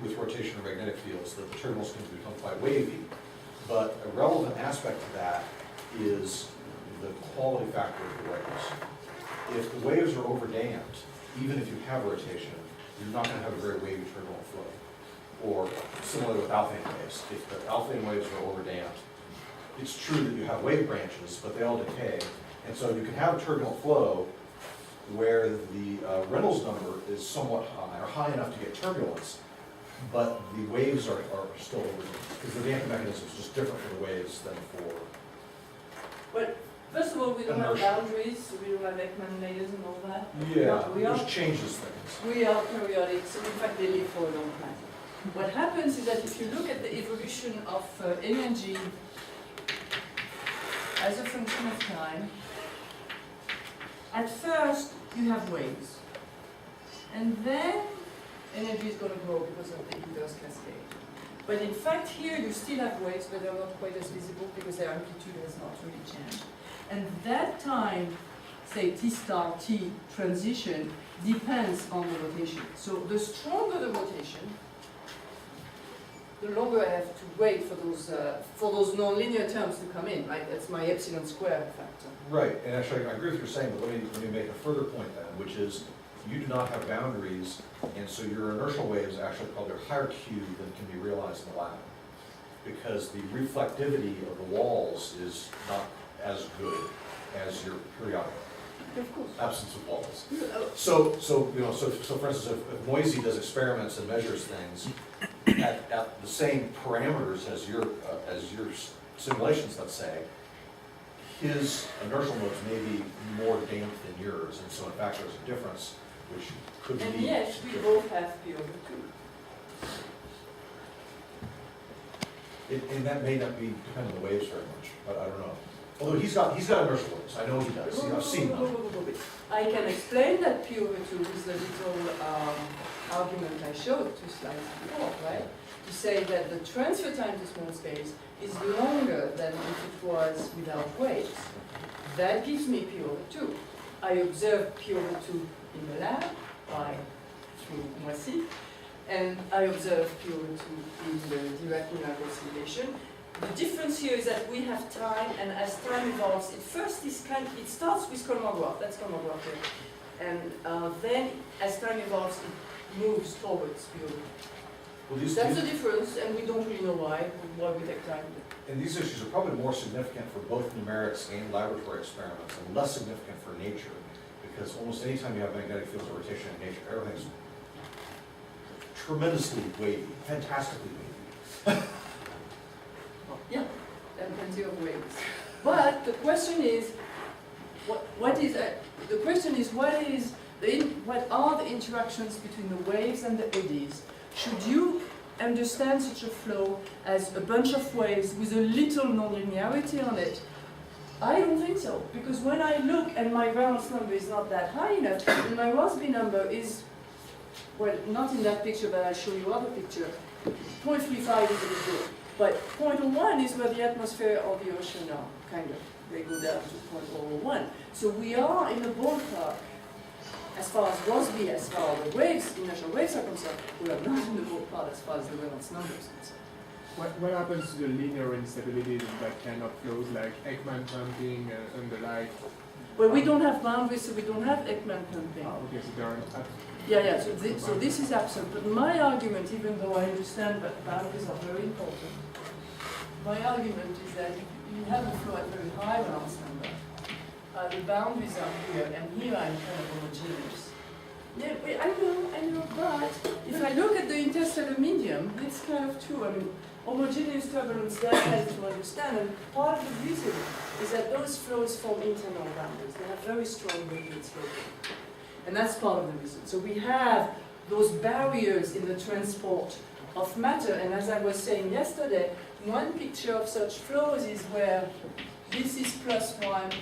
with rotation of magnetic fields that the turbulence can become quite wavy, but a relevant aspect to that is the quality factor of the waves. If the waves are overdamped, even if you have rotation, you're not going to have a very wavy turbulent flow. Or similar with alphane waves. If the alphane waves are overdamped, it's true that you have wave branches, but they all decay. And so you can have a turbulent flow where the Reynolds number is somewhat high, or high enough to get turbulence, but the waves are still overdamped. Because the damping mechanism is just different for the waves than for... Well, first of all, we don't have inertia. boundaries, so we don't have Ekman layers and all that. Yeah, We it are- just changes things. We are periodic, so in fact they live for a long time. What happens is that if you look at the evolution of energy as a function of time, at first you have waves. And then energy is going to grow because of the inverse cascade. But in fact here you still have waves, but they're not quite as visible because their amplitude has not really changed. And that time, say T star T transition, depends on the rotation. So the stronger the rotation, the longer I have to wait for those nonlinear terms to come in, right? That's my epsilon squared factor. Right, and actually I agree with what you're saying, but let me make a further point then, which is you do not have boundaries, and so your inertial waves actually probably are higher Q than can be realized in the lab. Because the reflectivity of the walls is not as good as your periodic Of course. absence of walls. Oh, So for instance, if Moisey does experiments and measures things at the same parameters as your simulations, let's say, his inertial modes may be more damped than yours, and so in fact there's a difference which could lead. And yes, we both have P over 2. And that may not be dependent on the waves very much, but I don't know. Although he's got inertial waves, I know he does. I've seen them. I can explain that P over 2 with the little argument I showed 2 slides before, right? To say that the transfer time to small space is longer than if it was without waves. That gives me P over 2. I observe P over 2 in the lab through Moissy, and I observe P over 2 in the direct numerical simulation. The difference here is that we have time, and as time evolves, it starts with Kolmogorov, that's Kolmogorov here, and then as time evolves, it moves towards P over 2. Well, That's the difference, and we don't really know why we take time. and these issues are probably more significant for both numerics and laboratory experiments, and less significant for nature, because almost any time you have magnetic fields or rotation in nature, everything's tremendously wavy, fantastically wavy. Yeah, and plenty of waves. But the question is, what are the interactions between the waves and the eddies? Should you understand such a flow as a bunch of waves with a little nonlinearity on it? I don't think so, because when I look and my Reynolds number is not that high enough, and my Rossby number is, well, not in that picture, but I'll show you other picture. 0.35 is a bit good, but 0.01 is where the atmosphere or the ocean are, kind of. They go down to 0.01. So we are in a ballpark as far as Rossby, as far as the waves, inertial waves are concerned, we are not in the ballpark as far as the Reynolds number is concerned. What happens to the linear instability in that kind of flows, like Ekman pumping and the like? Well, we don't have boundaries, so we don't have Ekman pumping. Okay, so there aren't. Yeah, so this is absent. But my argument, even though I understand that boundaries are very important, my argument is that if you have a flow at very high Reynolds number, the boundaries are here, and here I'm kind of homogeneous. Yeah, I know, but if I look at the interstellar medium, it's kind of true. I mean, homogeneous turbulence does help to understand, and part of the reason is that those flows form internal boundaries. They have very strong gradients locally. And that's part of the reason. So we have those barriers in the transport of matter, and as I was saying yesterday, one picture of such flows is where this is +1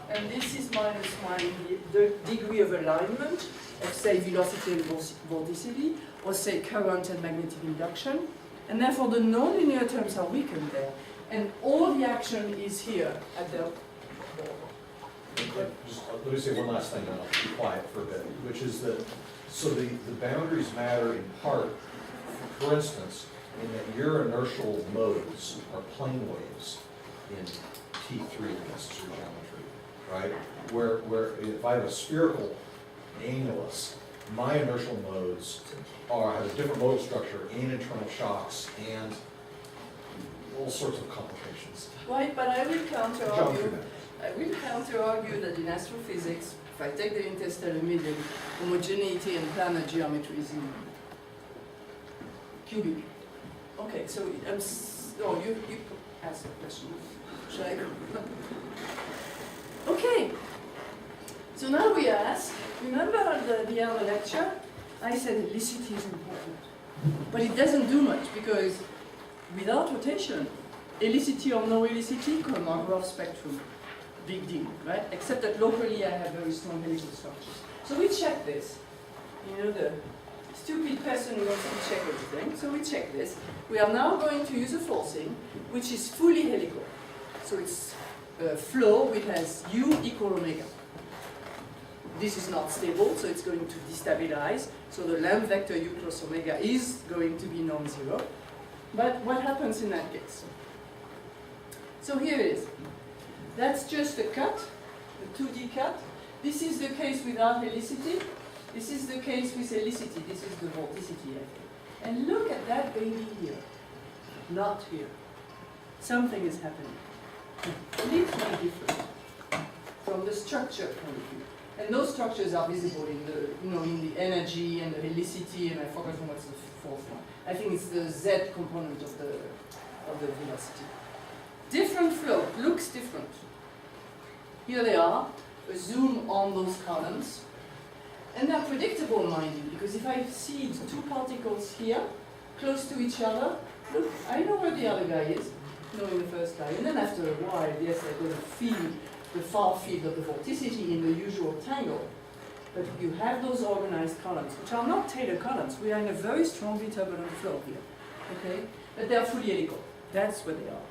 and this is -1, the degree of alignment of, say, velocity and vorticity, or say current and magnetic induction, and therefore the nonlinear terms are weakened there, and all the action is here at the Just, let me say one last thing, and I'll be quiet for a bit, which is that, so the boundaries matter in part, for instance, in that your inertial modes are plane waves in T3 necessary geometry, right? Where if I have a spherical annulus, my inertial modes have a different modal structure and internal shocks and all sorts of complications. Right, but I will Geometry counter-argue. matters. I will counter-argue that in astrophysics, if I take the interstellar medium, homogeneity and planar geometry is in cubic. Okay, so you ask a question. Shall I go? Okay. So now we ask, remember at the other lecture, I said helicity is important. But it doesn't do much because without rotation, helicity or no helicity come on graph spectrum. Big deal, right? Except that locally I have very strong helical structures. So we check this. You know, the stupid person who wants to check everything. So we check this. We are now going to use a forcing which is fully helical. So it's a flow which has U equal omega. This is not stable, so it's going to destabilize. So the lambda vector U plus omega is going to be non-zero. But what happens in that case? So here it is. That's just a cut, a 2D cut. This is the case without helicity. This is the case with helicity. This is the vorticity, I think. And look at that baby here. Not here. Something is happening. Completely different from the structure point of view. And those structures are visible in the, in the energy and the helicity, and I forgot what's the fourth one. I think it's the Z component of the velocity. Different flow, looks different. Here they are, a zoom on those columns. And they're predictable, mind you, because if I seed two particles here, close to each other, look, I know where the other guy is, knowing the first guy. And then after a while, yes, I'm going to feel the far field of the vorticity in the usual tangle. But you have those organized columns, which are not Taylor columns. We are in a very strongly turbulent flow here, okay? But they are fully helical. That's what they are.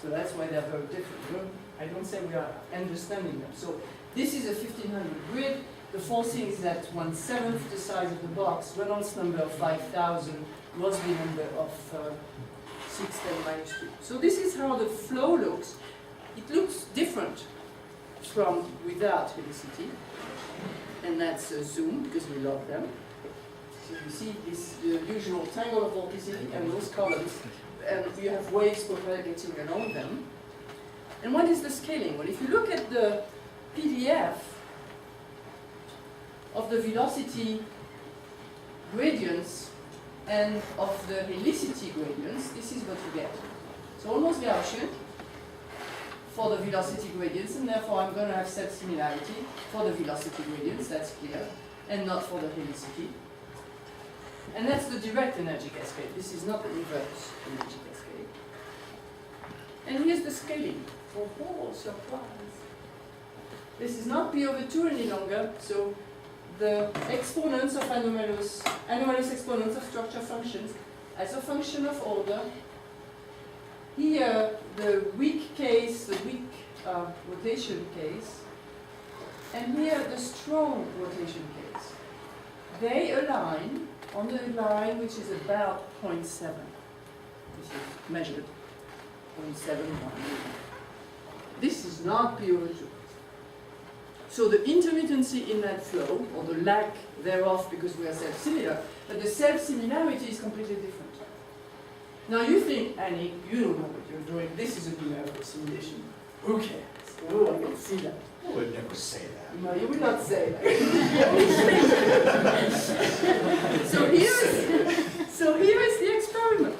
So that's why they're very different. I don't say we are understanding them. So this is a 1500 grid. The forcing is at 1/7 the size of the box. Reynolds number of 5000. Rossby number of 610 - 2. So this is how the flow looks. It looks different from without helicity. And that's a zoom, because we love them. So you see this usual tangle of vorticity and those columns, and you have waves propagating along them. And what is the scaling? Well, if you look at the PDF of the velocity gradients and of the helicity gradients, this is what you get. So almost Gaussian for the velocity gradients, and therefore I'm going to have set similarity for the velocity gradients, that's clear, and not for the helicity. And that's the direct energy cascade. This is not the inverse energy cascade. And here's the scaling. Oh, surprise. This is not P over 2 any longer, so the exponents of anomalous exponents of structure functions as a function of order. Here, the weak case, the weak rotation case, and here the strong rotation case. They align on the line which is about 0.7. This is measured 0.71. This is not pure. So the intermittency in that flow, or the lack thereof because we are self-similar, but the self-similarity is completely different. Now you think, Annie, you don't know what you're doing. This is a numerical simulation. Who cares? Oh, I can see that. I would never say that. No, you will not say that. so here is the experiment.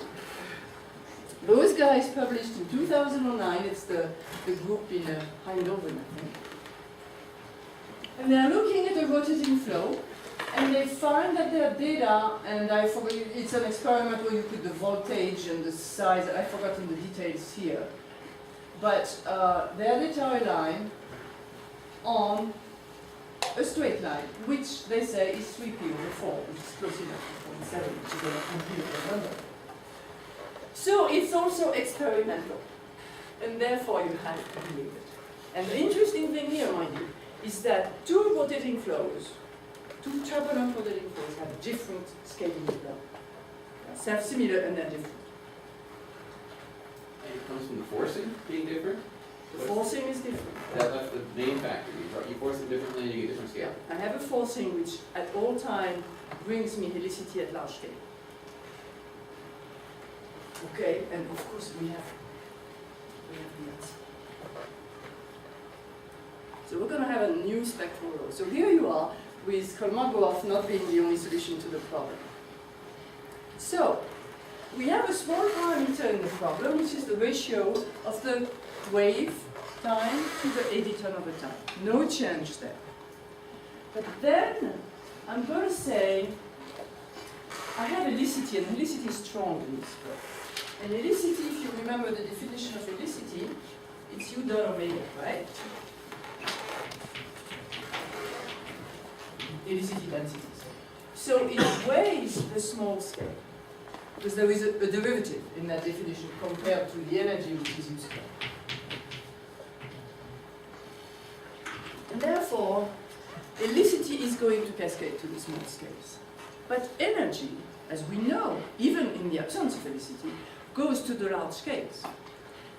Those guys published in 2009. It's the group in Eindhoven, I think. And they are looking at a rotating flow, and they find that their data, and I forgot, it's an experiment where you put the voltage and the size, I've forgotten the details here. But their data align on a straight line, which they say is 3p/4, which is close enough to 0.7, which is a computer number. So it's also experimental, and therefore you have to believe it. And the interesting thing here, mind you, is that two rotating flows, two turbulent rotating flows have different scaling law. Self-similar and they're different. And it comes from the forcing being different? The forcing is different. That's the main factor. You force it differently and you get different scale. I have a forcing which at all time brings me helicity at large scale. Okay, and of course we have the answer. So we're going to have a new spectral law. So here you are with Kolmogorov not being the only solution to the problem. So we have a small parameter in the problem, which is the ratio of the wave time to the eddy turnover time. No change there. But then I'm going to say I have helicity, and helicity is strong in this graph. And helicity, if you remember the definition of helicity, it's U dot omega, right? Helicity densities. So it weighs the small scale, because there is a derivative in that definition compared to the energy which is used. And therefore, helicity is going to cascade to the small scales. But energy, as we know, even in the absence of helicity, goes to the large scales.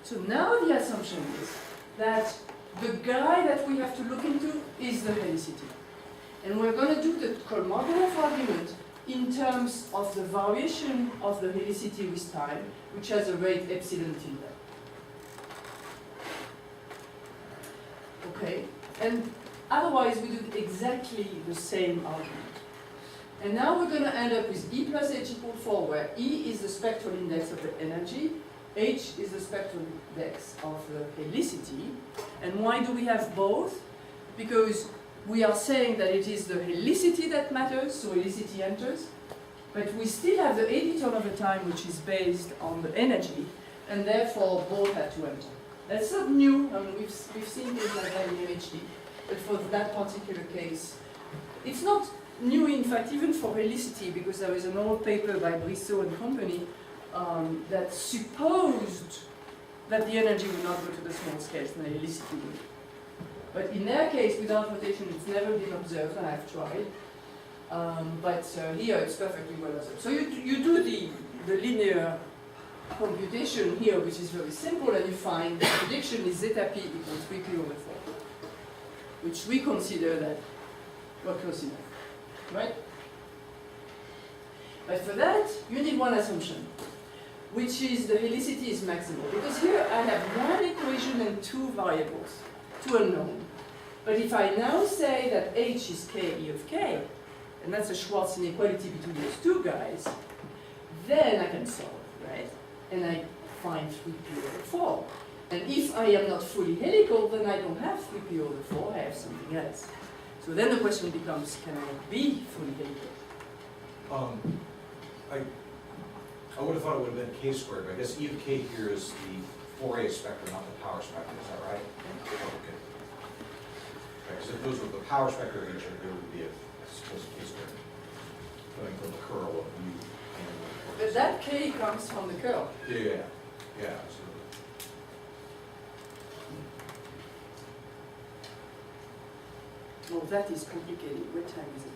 So now the assumption is that the guy that we have to look into is the helicity. And we're going to do the Kolmogorov argument in terms of the variation of the helicity with time, which has a rate epsilon tilde. Okay? And otherwise we do exactly the same argument. And now we're going to end up with E plus H equals 4, where E is the spectral index of the energy, H is the spectral index of the helicity. And why do we have both? Because we are saying that it is the helicity that matters, so helicity enters, but we still have the eddy turnover time, which is based on the energy, and therefore both have to enter. That's not new. I mean, we've seen things like that in MHD, but for that particular case, it's not new, in fact, even for helicity, because there is an old paper by Brissot and company that supposed that the energy would not go to the small scales, and the helicity would. But in their case, without rotation, it's never been observed, and I've tried. But here, it's perfectly well observed. So you do the linear computation here, which is very simple, and you find the prediction is zeta p equals 3p/4, which we consider that we're close enough, right? But for that, you need one assumption, which is the helicity is maximal. Because here I have one equation and two variables, two unknown. But if I now say that H is K E of K, and that's a Schwarz inequality between those two guys, then I can solve, right? And I find 3p/4. And if I am not fully helical, then I don't have 3p/4, I have something else. So then the question becomes, can I be fully helical? I would have thought it would have been K squared, but I guess E of K here is the Fourier spectrum, not the power spectrum, is that right? Okay. Because if those were the power spectrum, there would be I suppose, a K squared, going from the curl of U. But that K comes from the curl. Yeah, absolutely. Oh, that is complicated. What time is it?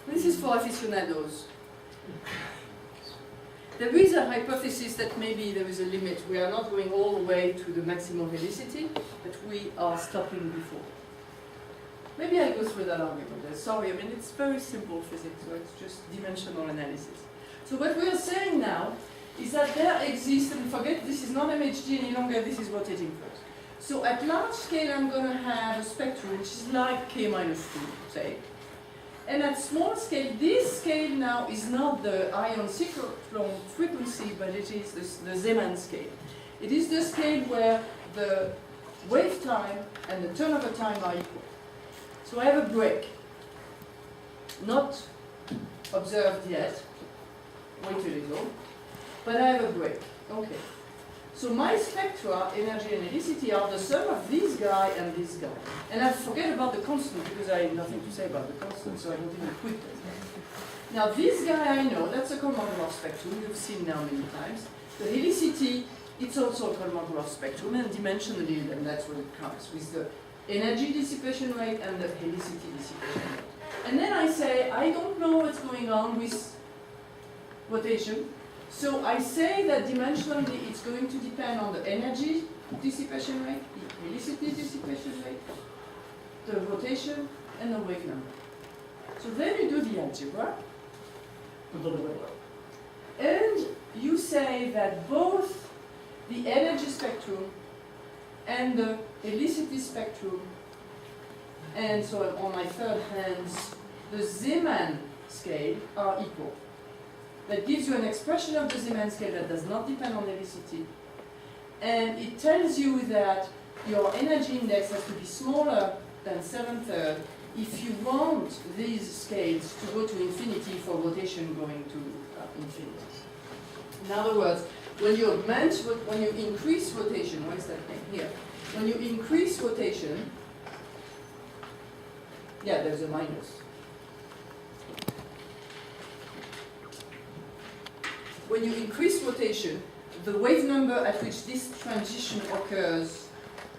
This is for aficionados. There is a hypothesis that maybe there is a limit. We are not going all the way to the maximum helicity, but we are stopping before. Maybe I go through that argument. Sorry, I mean, it's very simple physics, so it's just dimensional analysis. So what we are saying now is that there exists, and forget this is not MHD any longer, this is rotating first. So at large scale, I'm going to have a spectrum which is like k minus 2, say. And at small scale, this scale now is not the ion cyclone frequency, but it is the Zeeman scale. It is the scale where the wave time and the turnover time are equal. So I have a break, not observed yet, wait a little, but I have a break. Okay. So my spectra, energy and helicity, are the sum of this guy and this guy. And I forget about the constant because I have nothing to say about the constant, so I don't even put that. Now this guy I know, that's a Kolmogorov spectrum, you've seen now many times. The helicity, it's also a Kolmogorov spectrum, and dimensionally, and that's what it counts, with the energy dissipation rate and the helicity dissipation rate. And then I say, I don't know what's going on with rotation. So I say that dimensionally it's going to depend on the energy dissipation rate, the helicity dissipation rate, the rotation, and the wave number. So then you do the algebra, and you say that both the energy spectrum and the helicity spectrum, and so on my third hands, the Zeeman scale are equal. That gives you an expression of the Zeeman scale that does not depend on helicity. And it tells you that your energy index has to be smaller than 7/3 if you want these scales to go to infinity for rotation going to infinity. In other words, when you increase rotation, what is that thing here? When you increase rotation, yeah, there's a minus. When you increase rotation, the wave number at which this transition occurs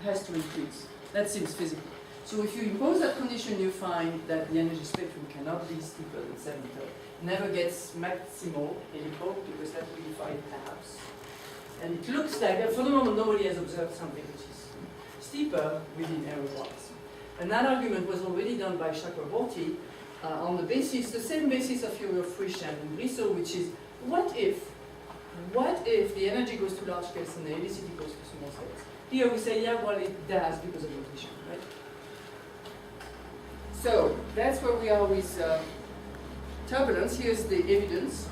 has to increase. That seems physical. So if you impose that condition, you find that the energy spectrum cannot be steeper than 7/3. Never gets maximal helical because that will be 5 halves. And it looks like, for the moment, nobody has observed something which is steeper within error-wise. And that argument was already done by Chakraborty on the basis, the same basis of Fourier-Frisch and Brissot, which is what if the energy goes to large scales and the helicity goes to small scales? Here we say, yeah, well, it does because of rotation, right? So that's where we are with turbulence. Here's the evidence.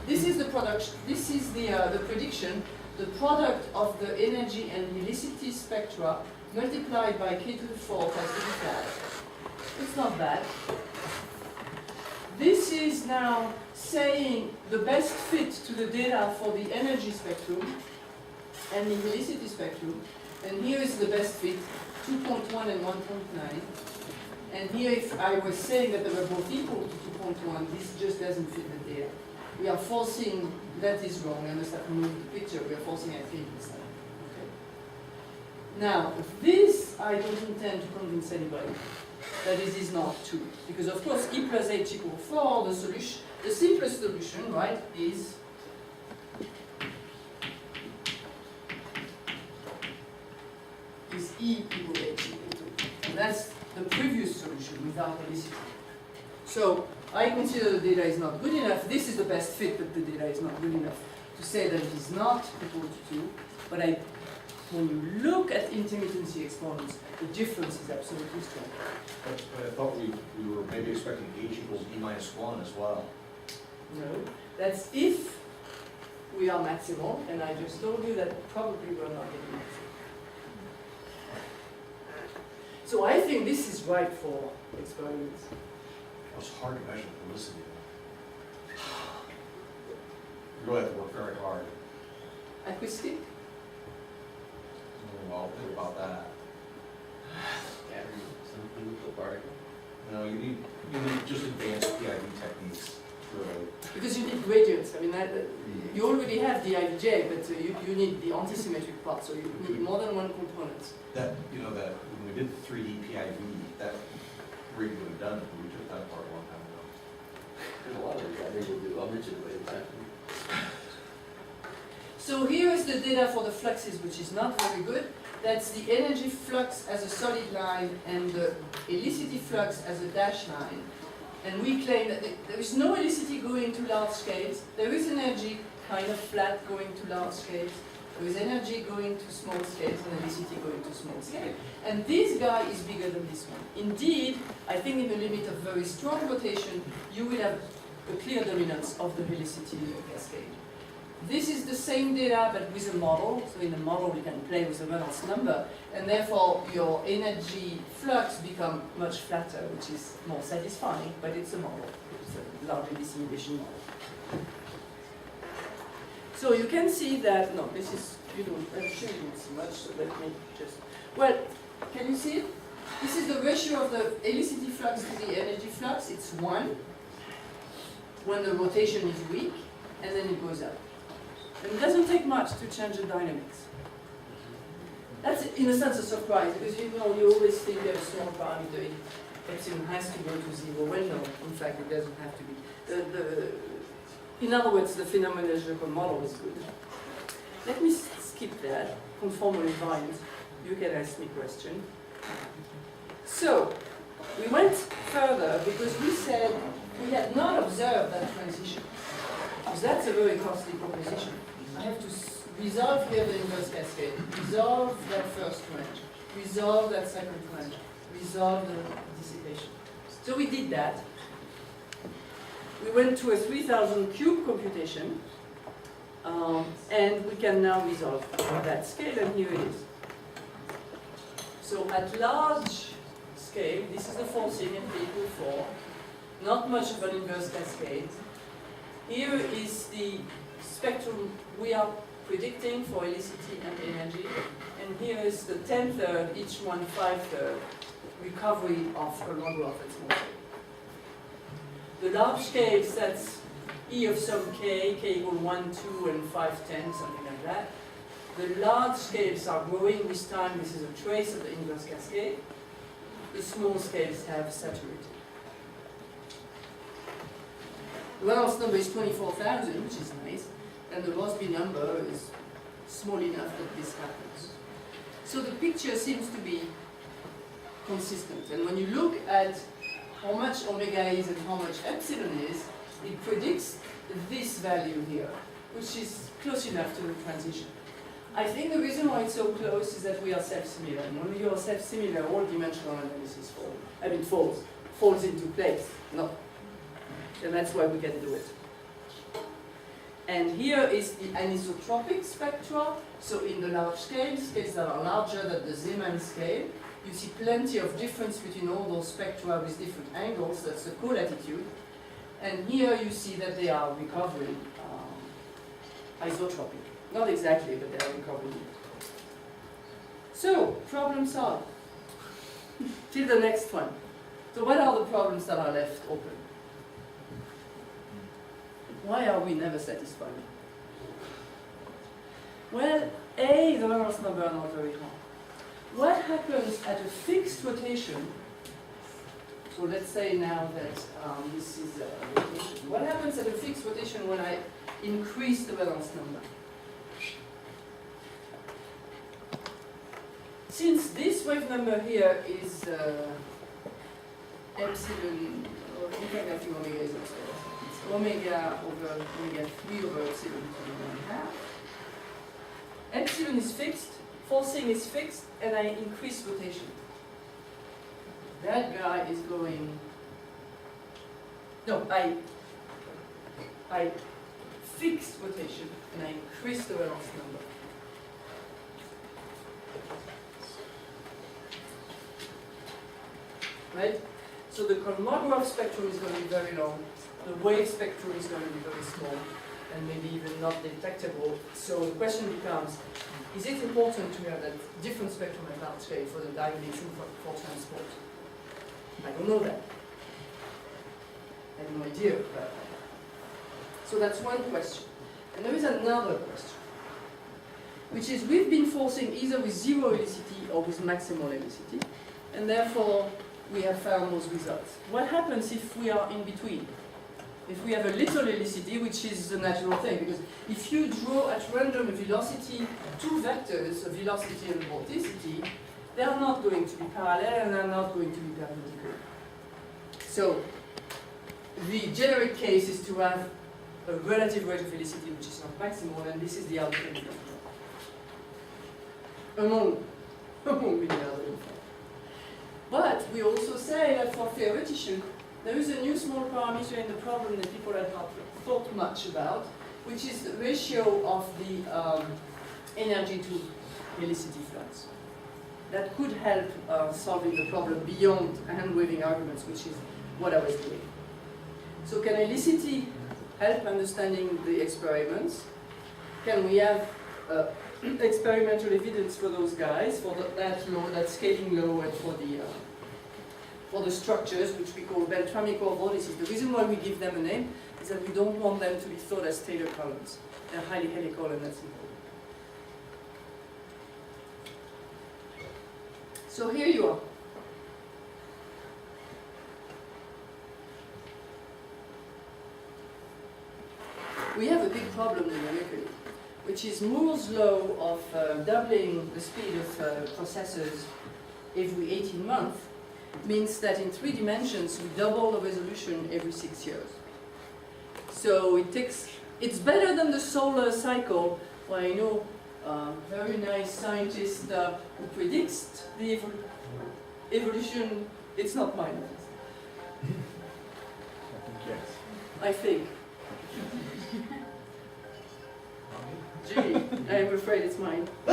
This is the production. This is the prediction. The product of the energy and helicity spectra multiplied by k to the 4 times E flat. It's not bad. This is now saying the best fit to the data for the energy spectrum and the helicity spectrum. And here is the best fit, 2.1 and 1.9. And here, if I was saying that they were both equal to 2.1, this just doesn't fit the data. We are forcing, that is wrong, I must have moved the picture, we are forcing a fit instead. Okay. Now, this I don't intend to convince anybody that this is not true. Because of course, E plus H equals 4, the solution, the simplest solution, right, is E equal H equal 2. And that's the previous solution without helicity. So I consider the data is not good enough. This is the best fit, but the data is not good enough to say that it is not equal to 2. But when you look at intermittency exponents, the difference is absolutely strong. But I thought we were maybe expecting H equals E minus 1 as well. No, that's if we are maximal, and I just told you that probably we're not getting maximal. So I think this is right for experiments. It was hard to measure the helicity. You really have to work very hard. Acoustic? Well, think about that. Gathering some chemical particle. No, you need just advanced PID techniques. Right. Because you need gradients. I mean, you already have the IVJ, but you need the antisymmetric part, so you need more than one component. That, you know, that when we did the 3D PIV, that rig would have done it, but we took that apart a long time ago. There's a lot of things I think we'll do. I'll mention it later. So here is the data for the fluxes, which is not very good. That's the energy flux as a solid line and the helicity flux as a dashed line. And we claim that there is no helicity going to large scales. There is energy kind of flat going to large scales. There is energy going to small scales and helicity going to small scale. And this guy is bigger than this one. Indeed, I think in the limit of very strong rotation, you will have a clear dominance of the helicity cascade. This is the same data but with a model. So in a model we can play with the Reynolds number, and therefore your energy flux become much flatter, which is more satisfying, but it's a model. It's a largely simulation model. So you can see that, no, this is, I'm sure you don't see much, so let me just, well, can you see it? This is the ratio of the helicity flux to the energy flux. It's 1 when the rotation is weak, and then it goes up. And it doesn't take much to change the dynamics. That's, in a sense, a surprise, because you always think you have a small parameter, epsilon has to go to 0. Well, no, in fact, it doesn't have to be. In other words, the phenomenological model is good. Let me skip that. Conformal invariant. You can ask me a question. So, we went further because we said we had not observed that transition. Because that's a very costly proposition. I have to resolve here the inverse cascade, resolve that first range, resolve that second range, resolve the dissipation. So we did that. We went to a 3000 cube computation, and we can now resolve that scale, and here it is. So at large scale, this is the forcing at P equal 4, not much of an inverse cascade. Here is the spectrum we are predicting for helicity and energy, and here is the 10-third, each one 5/3 recovery of a Kolmogorov at small scale. The large scale sets E of some k equal 1, 2, and 5, 10, something like that. The large scales are growing with time. This is a trace of the inverse cascade. The small scales have saturated. The Reynolds number is 24,000, which is nice, and the Rossby number is small enough that this happens. So the picture seems to be consistent. And when you look at how much omega is and how much epsilon is, it predicts this value here, which is close enough to the transition. I think the reason why it's so close is that we are self-similar. And when you are self-similar, all dimensional analysis falls into place. No. And that's why we can do it. And here is the anisotropic spectra. So in the large scale, scales that are larger than the Zeeman scale, you see plenty of difference between all those spectra with different angles. That's the co-latitude. And here you see that they are recovering isotropic. Not exactly, but they are recovering. So, problem solved. Till the next one. So what are the problems that are left open? Why are we never satisfied? Well, A, the Reynolds number are not very high. What happens at a fixed rotation? So let's say now that this is a rotation. What happens at a fixed rotation when I increase the Reynolds number? Since this wave number here is epsilon, or in fact I think omega is epsilon. It's omega over omega 3 over epsilon to 1/2. Epsilon is fixed, forcing is fixed, and I increase rotation. That guy is going, no, I fix rotation and I increase the Reynolds number. Right? So the Kolmogorov spectrum is going to be very long, the wave spectrum is going to be very small, and maybe even not detectable. So the question becomes, is it important to have that different spectrum at large scale for the diagonalization for transport? I don't know that. I have no idea, but So that's one question. And there is another question, which is we've been forcing either with zero helicity or with maximal helicity, and therefore we have found those results. What happens if we are in between? If we have a little helicity, which is the natural thing, because if you draw at random a velocity, two vectors, a velocity and a vorticity, they are not going to be parallel and they are not going to be perpendicular. So the generic case is to have a relative rate of helicity which is not maximal, and this is the alternative among many other. But we also say that for theoreticians, there is a new small parameter in the problem that people have not thought much about, which is the ratio of the energy to helicity flux. That could help solving the problem beyond hand-waving arguments, which is what I was doing. So can helicity help understanding the experiments? Can we have experimental evidence for those guys, for that law, that scaling law, and for the structures, which we call Beltramic-Or vortices? The reason why we give them a name is that we don't want them to be thought as Taylor columns. They're highly helical, and that's important. So here you are. We have a big problem numerically, which is Moore's law of doubling the speed of processors every 18 months means that in 3 dimensions we double the resolution every 6 years. So it's better than the solar cycle, where I know very nice scientist who predicts the evolution. It's not mine. Yes. I think. Gee, I'm afraid it's mine. I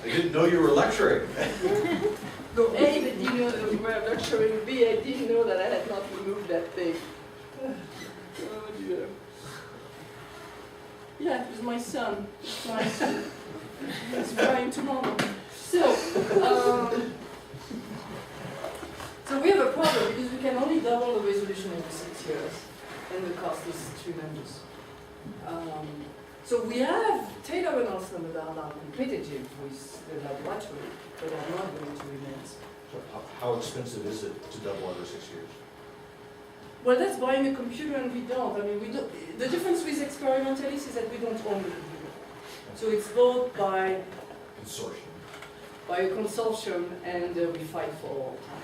didn't know you were lecturing. So A, that you know that we were lecturing. B, I didn't know that I had not removed that thing. Oh dear. Yeah, it was my son. He's flying tomorrow. So we have a problem because we can only double the resolution every 6 years, and the cost is tremendous. So we have Taylor Reynolds numbers that are competitive with the laboratory, but are not going to remain. So how expensive is it to double every 6 years? Well, that's buying a computer, and we don't. I mean, we don't. The difference with experimentalists is that we don't own the computer. So it's bought by Consortium. a consortium, and we fight for all time.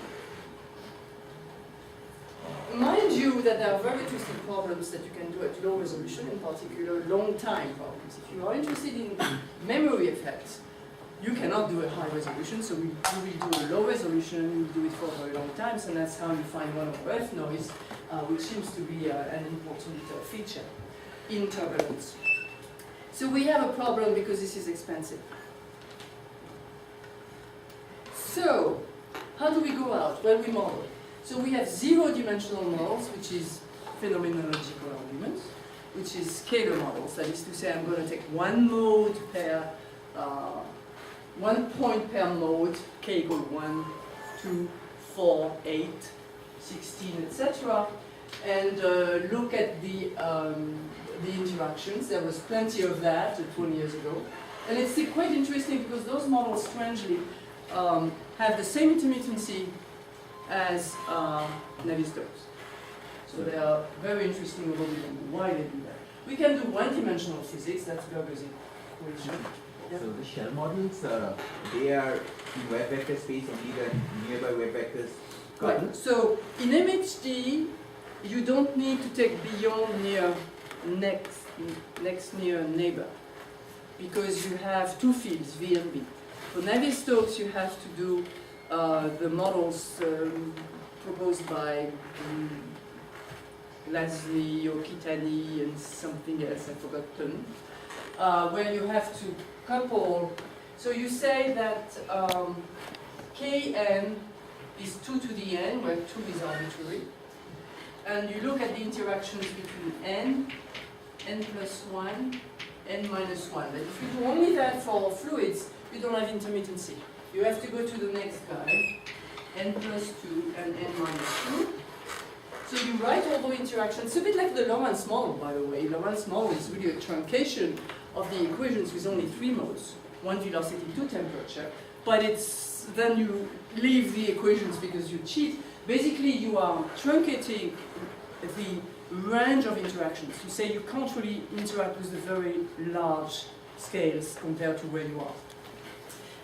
Mind you that there are very interesting problems that you can do at low resolution, in particular long time problems. If you are interested in memory effects, you cannot do a high resolution, so we will do a low resolution, and we do it for very long times, and that's how you find one of Earth noise, which seems to be an important feature in turbulence. So we have a problem because this is expensive. So, how do we go out? Well, we model. So we have zero-dimensional models, which is phenomenological arguments, which is scalar models. That is to say, I'm going to take one mode per, 1 point per mode, k equal 1, 2, 4, 8, 16, etc., and look at the interactions. There was plenty of that 20 years ago. And it's quite interesting because those models, strangely, have the same intermittency as Navier-Stokes. So they are very interesting about why they do that. We can do one-dimensional physics, that's Berger's equation. Yeah. So the shell models, they are in web vector space, only the nearby web vectors. Right. So in MHD, you don't need to take beyond near next near neighbor, because you have two fields, V and B. For Navier-Stokes, you have to do the models proposed by Lasley or Kitani and something else, I've forgotten, where you have to couple. So you say that Kn is 2 to the n, where 2 is arbitrary, and you look at the interactions between n, n plus 1, n minus 1. But if you do only that for fluids, you don't have intermittency. You have to go to the next guy, n plus 2 and n minus 2. So you write all the interactions. It's a bit like the Lorentz model, by the way. Lorentz model is really a truncation of the equations with only 3 modes, 1 velocity, 2 temperature. But it's then you leave the equations because you cheat. Basically, you are truncating the range of interactions. You say you can't really interact with the very large scales compared to where you are.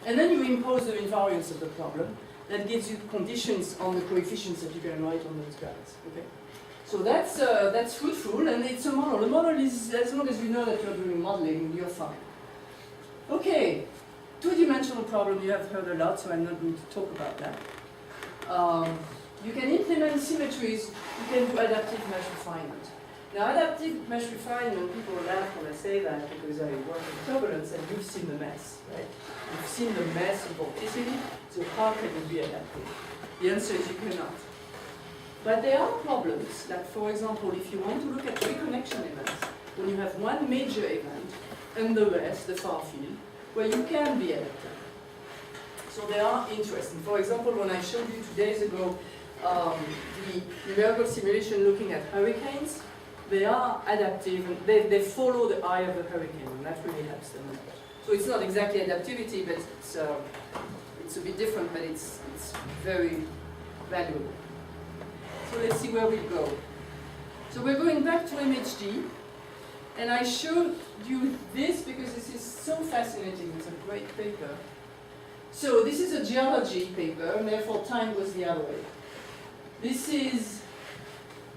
And then you impose the invariance of the problem. That gives you conditions on the coefficients that you can write on those guys. Okay? So that's fruitful, and it's a model. The model is, as long as you know that you're doing modeling, you're fine. Okay, two-dimensional problem you have heard a lot, so I'm not going to talk about that. You can implement symmetries, you can do adaptive mesh refinement. Now, adaptive mesh refinement, people laugh when I say that because I work in turbulence and you've seen the mess, right? You've seen the mess of vorticity, so how can you be adaptive? The answer is you cannot. But there are problems, like for example, if you want to look at reconnection events, when you have one major event and the rest, the far field, where you can be adaptive. So they are interesting. For example, when I showed you 2 days ago the numerical simulation looking at hurricanes, they are adaptive, and they follow the eye of the hurricane, and that really helps them. So it's not exactly adaptivity, but it's a bit different, but it's very valuable. So let's see where we go. So we're going back to MHD, and I showed you this because this is so fascinating. It's a great paper. So this is a geology paper, and therefore time goes the other way. This is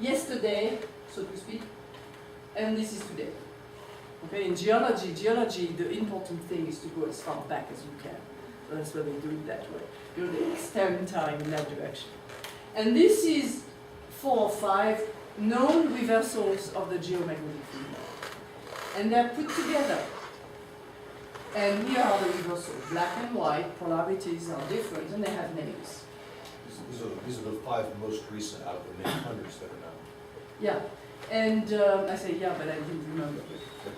yesterday, so to speak, and this is today. Okay, in geology, the important thing is to go as far back as you can. So that's why they do it that way. They extend time in that direction. And this is 4 or 5 known reversals of the geomagnetic field. And they're put together. And here are the reversals. Black and white, polarities are different, and they have names. These are the 5 most recent out of the many hundreds that are known. Yeah. And I say, yeah, but I didn't remember.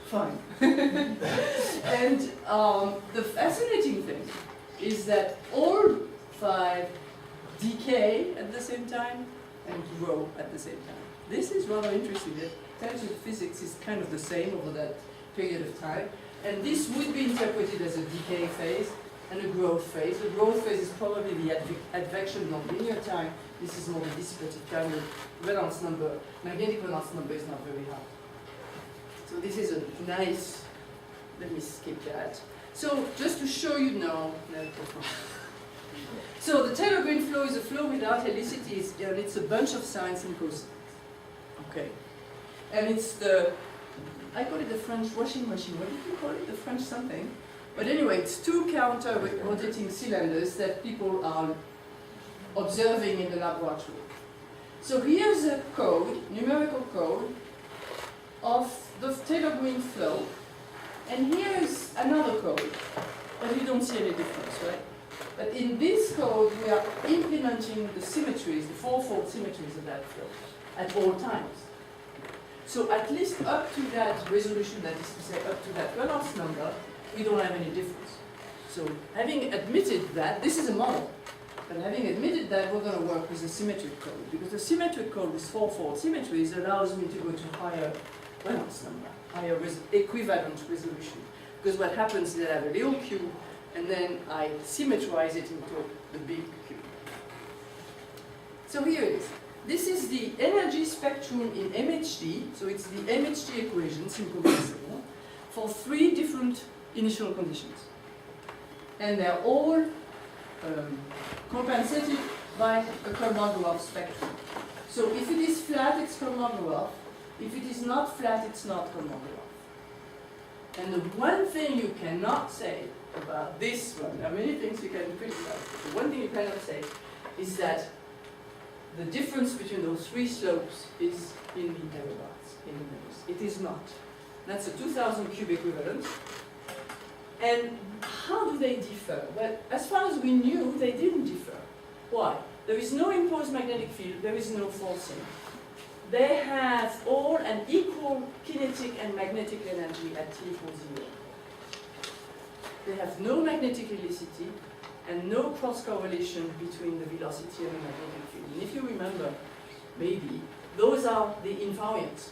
Fine. And the fascinating thing is that all 5 decay at the same time and grow at the same time. This is rather interesting. It tells you physics is kind of the same over that period of time. And this would be interpreted as a decay phase and a growth phase. The growth phase is probably the advection nonlinear time. This is more the dissipative time. The Reynolds number, magnetic Reynolds number is not very high. So this is a nice, let me skip that. So just to show you now, so the Taylor-Green flow is a flow without helicities, and it's a bunch of sines and cosines. Okay. And it's the, I call it the French washing machine. What did you call it? The French something. But anyway, it's 2 counter-rotating cylinders that people are observing in the laboratory. So here's a code, numerical code, of the Taylor-Green flow. And here's another code, but you don't see any difference, right? But in this code, we are implementing the symmetries, the 4-fold symmetries of that flow at all times. So at least up to that resolution, that is to say, up to that Reynolds number, we don't have any difference. So having admitted that, this is a model, but having admitted that, we're going to work with the symmetric code, because the symmetric code with 4-fold symmetries allows me to go to higher Reynolds number, higher equivalent resolution. Because what happens is that I have a little cube, and then I symmetrize it into the big cube. So here it is. This is the energy spectrum in MHD, so it's the MHD equations in compressible, for 3 different initial conditions. And they're all compensated by a Kolmogorov spectrum. So if it is flat, it's Kolmogorov. If it is not flat, it's not Kolmogorov. And the one thing you cannot say about this one, there are many things you can criticize, but the one thing you cannot say is that the difference between those 3 slopes is in the error bars, in the numbers. It is not. That's a 2,000 cube equivalent. And how do they differ? Well, as far as we knew, they didn't differ. Why? There is no imposed magnetic field, there is no forcing. They have all an equal kinetic and magnetic energy at t equals 0. They have no magnetic helicity, and no cross-correlation between the velocity and the magnetic field. And if you remember, maybe, those are the invariants.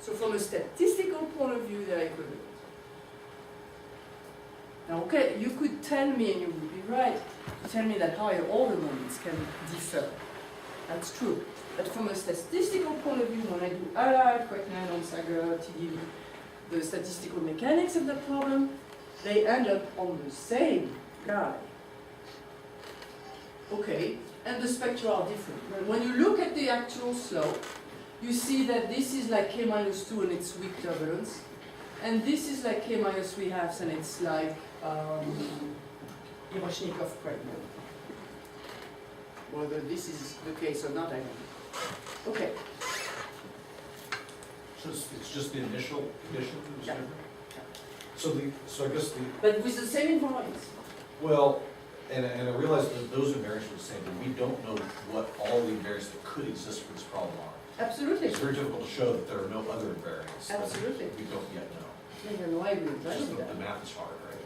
So from a statistical point of view, they're equivalent. Now, okay, you could tell me, and you would be right, to tell me that higher order moments can differ. That's true. But from a statistical point of view, when I do Allard, Queknan, Onsager, TDV, the statistical mechanics of the problem, they end up on the same guy. Okay, and the spectra are different. When you look at the actual slope, you see that this is like k minus 2 and it's weak turbulence. And this is like k minus 3/2 and it's like Hiroshnikov pregnant. Whether this is the case or not, I don't know. Okay. So it's just the initial condition that was Yeah. different? So I guess But with the same invariants. well, and I realize that those invariants are the same, but we don't know what all the invariants that could exist for this problem are. Absolutely. It's very difficult to show that there are no other invariants. that Absolutely. We don't yet know. No, I agree with Just that. the math is hard, right?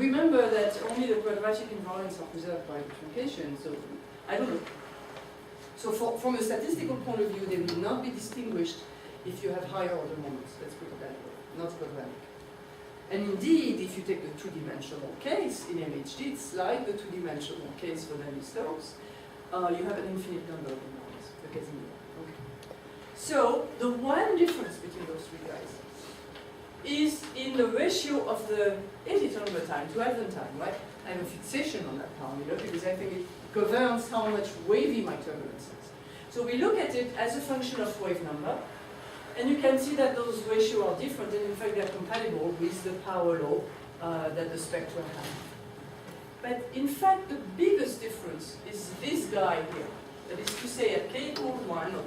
Remember that only the quadratic invariants are preserved by truncation, so I don't know. So from a statistical point of view, they will not be distinguished if you have higher order moments, let's put it that way, not quadratic. And indeed, if you take the two-dimensional case in MHD, it's like the two-dimensional case for Navier-Stokes. You have an infinite number of invariants. Okay. So the one difference between those three guys is in the ratio of the eddy-turnover time to Advent time, right? I have a fixation on that parameter because I think it governs how much wavy my turbulence is. So we look at it as a function of wave number, and you can see that those ratios are different, and in fact they're compatible with the power law that the spectra have. But in fact, the biggest difference is this guy here. That is to say, at k equals 1 or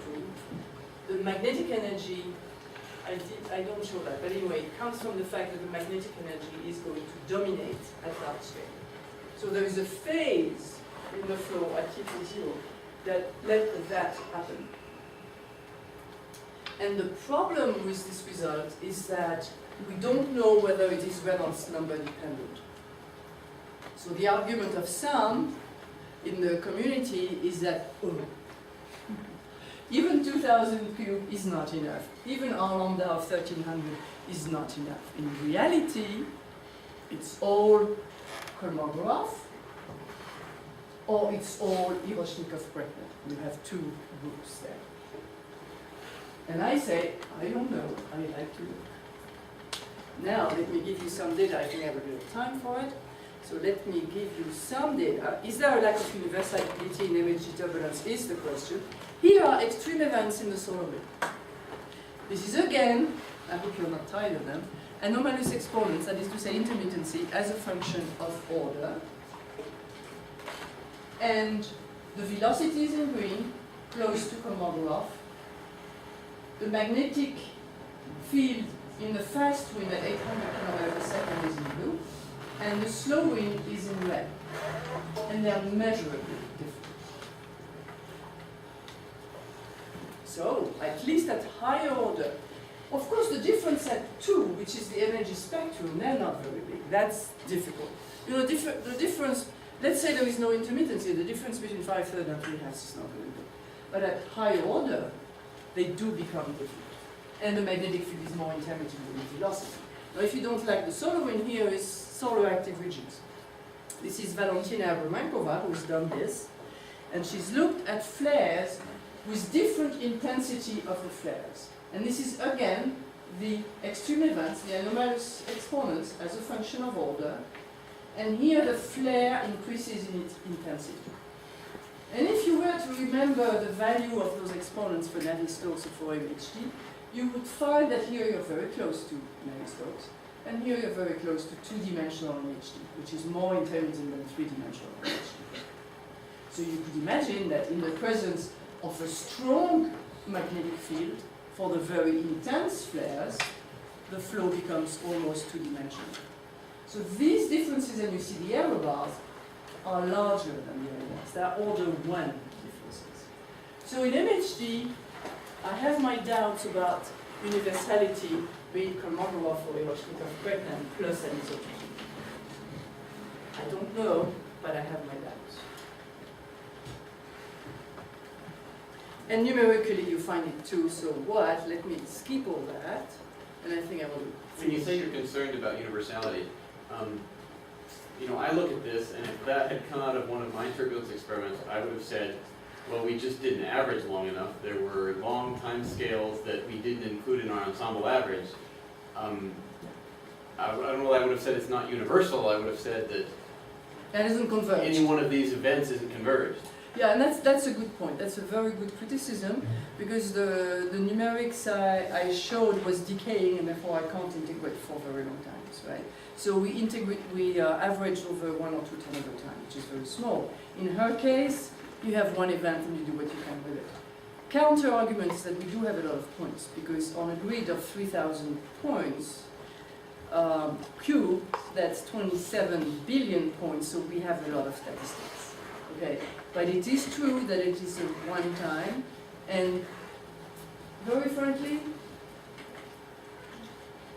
2, the magnetic energy, I don't show that, but anyway, it comes from the fact that the magnetic energy is going to dominate at large scale. So there is a phase in the flow at t equals 0 that let that happen. And the problem with this result is that we don't know whether it is Reynolds number dependent. So the argument of some in the community is that, even 2000 cube is not enough. Even R lambda of 1300 is not enough. In reality, it's all Kolmogorov, or it's all Hiroshnikov-Bretner. You have two groups there. And I say, I don't know, I like to look. Now, let me give you some data. I think I have a bit of time for it. So let me give you some data. Is there a lack of universality in MHD turbulence is the question. Here are extreme events in the solar wind. This is again, I hope you're not tired of them, anomalous exponents, that is to say intermittency, as a function of order. And the velocity is in green, close to Kolmogorov. The magnetic field in the fast wind at 800 km per second is in blue, and the slow wind is in red. And they are measurably different. So, at least at higher order, of course the difference at 2, which is the energy spectrum, they're not very big. That's difficult. You know, the difference, let's say there is no intermittency, the difference between 5/3 and 3/2 is not very big. But at higher order, they do become different. And the magnetic field is more intermittent than the velocity. Now, if you don't like the solar wind, here is solar active regions. This is Valentina Romankova, who's done this. And she's looked at flares with different intensity of the flares. And this is, again, the extreme events, the anomalous exponents, as a function of order. And here the flare increases in its intensity. And if you were to remember the value of those exponents for Navier-Stokes or for MHD, you would find that here you're very close to Navier-Stokes, and here you're very close to two-dimensional MHD, which is more intermittent than three-dimensional MHD. So you could imagine that in the presence of a strong magnetic field, for the very intense flares, the flow becomes almost two-dimensional. So these differences, and you see the error bars, are larger than the other ones. They are order 1 differences. So in MHD, I have my doubts about universality, be it Kolmogorov or Hiroshnikov-Bretner plus anisotropy. don't know, but I have my doubts. And numerically you find it too, so what? Let me skip all that, and I think I will When you finish. say you're concerned about universality, you know, I look at this, and if that had come out of one of my turbulence experiments, I would have said, well, we just didn't average long enough. There were long time scales that we didn't include in our ensemble average. I don't know, I would have said it's not universal. I would have said that That isn't converged. any one of these events isn't converged. Yeah, and that's a good point. That's a very good criticism, because the numerics I showed was decaying, and therefore I can't integrate for very long times, right? So we average over 1 or 2 times over time, which is very small. In her case, you have one event and you do what you can with it. Counter argument is that we do have a lot of points, because on a grid of 3,000 points, cube, that's 27 billion points, so we have a lot of statistics. Okay, but it is true that it is a one time, and very frankly,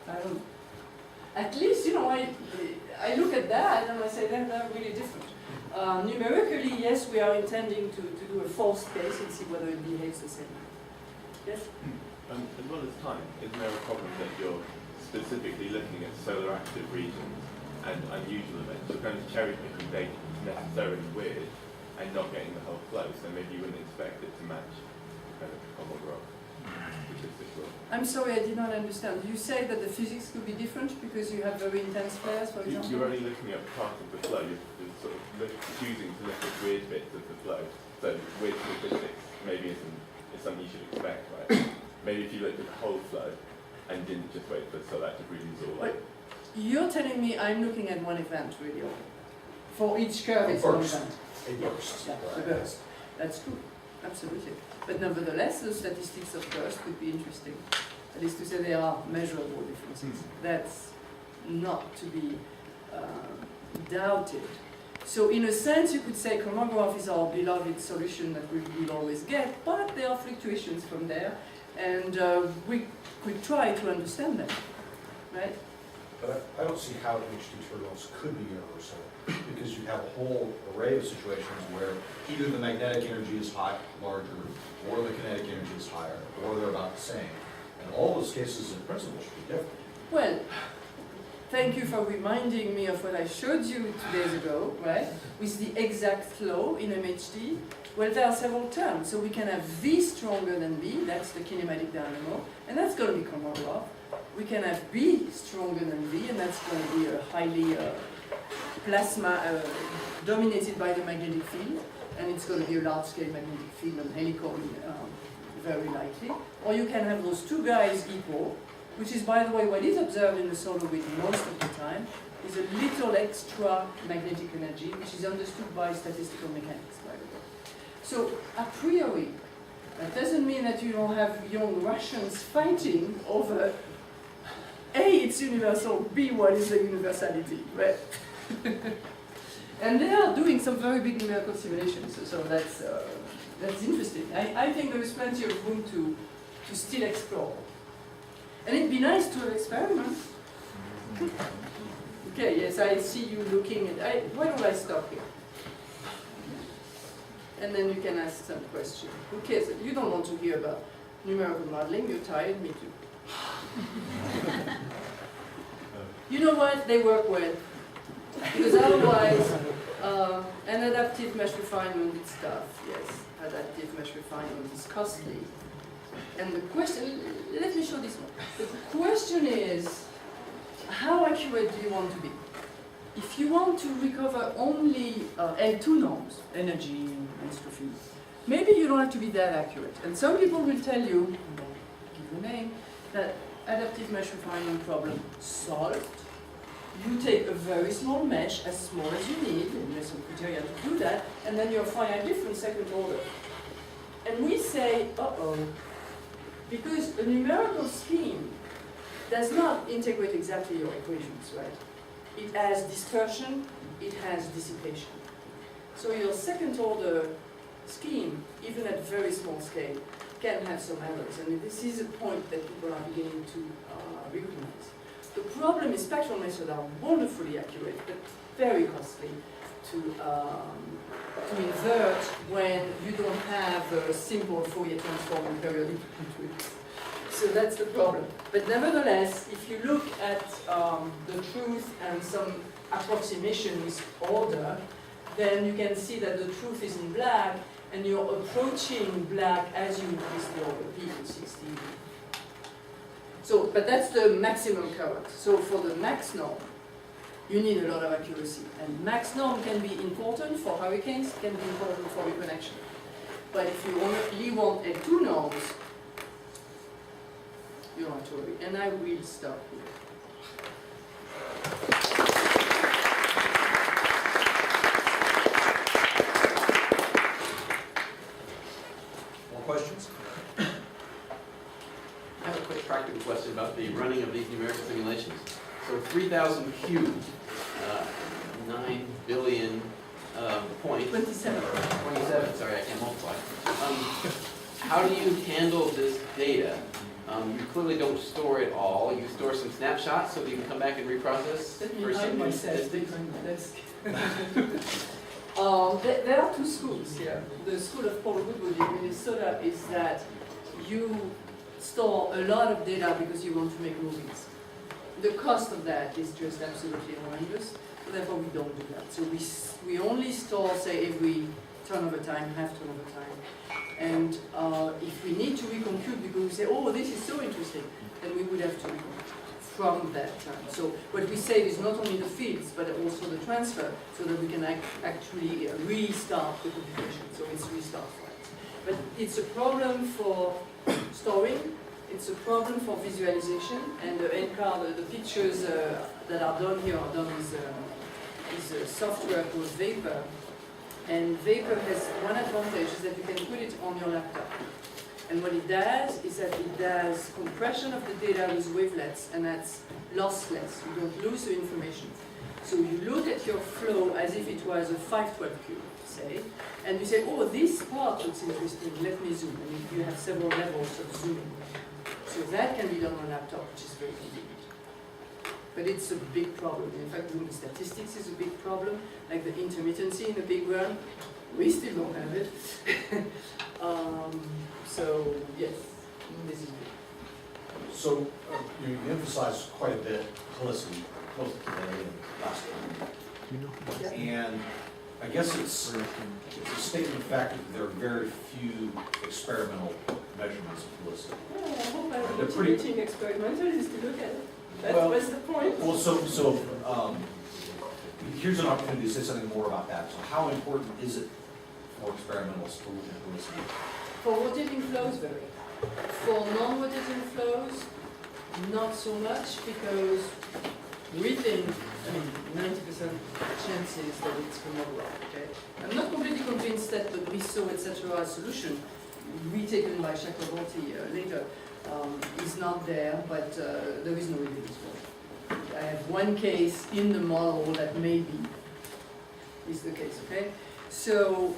I don't. At least, you know, I look at that and I say they're really different. Numerically, yes, we are intending to do a false case and see whether it behaves the same. Yes? As well as time, isn't there a problem that you're specifically looking at solar active regions and unusual events? You're kind of cherry picking data that's necessarily weird and not getting the whole flow, so maybe you wouldn't expect it to match kind of common growth, statistical. I'm sorry, I did not understand. You say that the physics could be different because you have very intense flares, for example? You're only looking at part of the flow. You're sort of choosing to look at weird bits of the flow. So weird statistics maybe is something you should expect, right? Maybe if you looked at the whole flow and didn't just wait for solar active regions all like. You're telling me I'm looking at one event, really. For each curve, it's one Burst. event. A burst. Yeah, a burst. That's true, absolutely. But nevertheless, the statistics of burst could be interesting. That is to say, there are measurable differences. That's not to be doubted. So in a sense, you could say chromograph is our beloved solution that we will always get, but there are fluctuations from there, and we could try to understand them, right? But I don't see how HT turbulence could be universal, because you have a whole array of situations where either the magnetic energy is larger, or the kinetic energy is higher, or they're about the same. And all those cases in principle should be different. Well, thank you for reminding me of what I showed you 2 days ago, right? With the exact flow in MHD. Well, there are several terms. So we can have V stronger than B, that's the kinematic dynamo, and that's going to be chromograph. We can have B stronger than V, and that's going to be a highly plasma dominated by the magnetic field, and it's going to be a large-scale magnetic field and helical, very likely. Or you can have those two guys equal, which is, by the way, what is observed in the solar wind most of the time, is a little extra magnetic energy, which is understood by statistical mechanics, by the way. So, a priori, that doesn't mean that you don't have young Russians fighting over A, it's universal, B, what is the universality, right? And they are doing some very big numerical simulations, so that's interesting. I think there is plenty of room to still explore. And it'd be nice to have experiments. Okay, yes, I see you looking at, why don't I stop here? And then you can ask some questions. Who cares? You don't want to hear about numerical modeling, you're tired, me too. You know what? They work well. Because otherwise, an adaptive mesh refinement is tough. Yes, adaptive mesh refinement is costly. And the question, let me show this one. The question is, how accurate do you want to be? If you want to recover only L2 norms, energy, entropy, maybe you don't have to be that accurate. And some people will tell you, give a name, that adaptive mesh refinement problem solved. You take a very small mesh, as small as you need, and there's some criteria to do that, and then you're finite different second order. And we say, uh-oh, because a numerical scheme does not integrate exactly your equations, right? It has dispersion, it has dissipation. So your second order scheme, even at very small scale, can have some errors. And this is a point that people are beginning to recognize. The problem is spectral methods are wonderfully accurate, but very costly to invert when you don't have a simple Fourier transform and periodic into it. So that's the problem. But nevertheless, if you look at the truth and some approximation with order, then you can see that the truth is in black, and you're approaching black as you increase the order, p equals 16. So, but that's the maximum current. So for the max norm, you need a lot of accuracy. And max norm can be important for hurricanes, can be important for reconnection. But if you only want L2 norms, you don't have to worry. And I will stop here. More questions? I have a quick practical question about the running of these numerical simulations. So 3,000 cubed, 9 billion points. 27. 27, sorry, I can't multiply. How do you handle this data? You clearly don't store it all. You store some snapshots so that you can come back and reprocess. Let me for hide some myself statistics? behind the desk. There are 2 schools here. The school of Paul Goodwood in Minnesota is that you store a lot of data because you want to make movies. The cost of that is just absolutely horrendous, so therefore we don't do that. So we only store, say, every turnover time, half turnover time. And if we need to recompute because we say, oh, this is so interesting, then we would have to recompute from that time. So what we save is not only the fields, but also the transfer, so that we can actually restart the computation. So it's restart right. But it's a problem for storing, it's a problem for visualization, and the NCAR, the pictures that are done here are done with software called Vapor. And Vapor has one advantage, is that you can put it on your laptop. And what it does is that it does compression of the data with wavelets, and that's lossless. You don't lose the information. So you look at your flow as if it was a 512 cube, say, and you say, oh, this part looks interesting, let me zoom. And you have several levels of zooming. So that can be done on a laptop, which is very convenient. But it's a big problem. In fact, doing the statistics is a big problem, like the intermittency in the big run. We still don't have it. So, yes, this is big. So you emphasized quite a bit helicity, both today and last time. And I guess it's a statement of fact that there are very few experimental measurements of helicity. Yeah, I hope I'm They're pretty- motivating experimentalists to look at it. That Well- was the point. Well, here's an opportunity to say something more about that. So how important is it for experimentals to look at helicity? For rotating flows, very. For non-rotating flows, not so much, because we think, 90% chances that it's homologous, okay? I'm not completely convinced that the Brissot, etc. solution, retaken by Chakraborty later, is not there, but there is no evidence for it. I have one case in the model that maybe is the case, okay? So,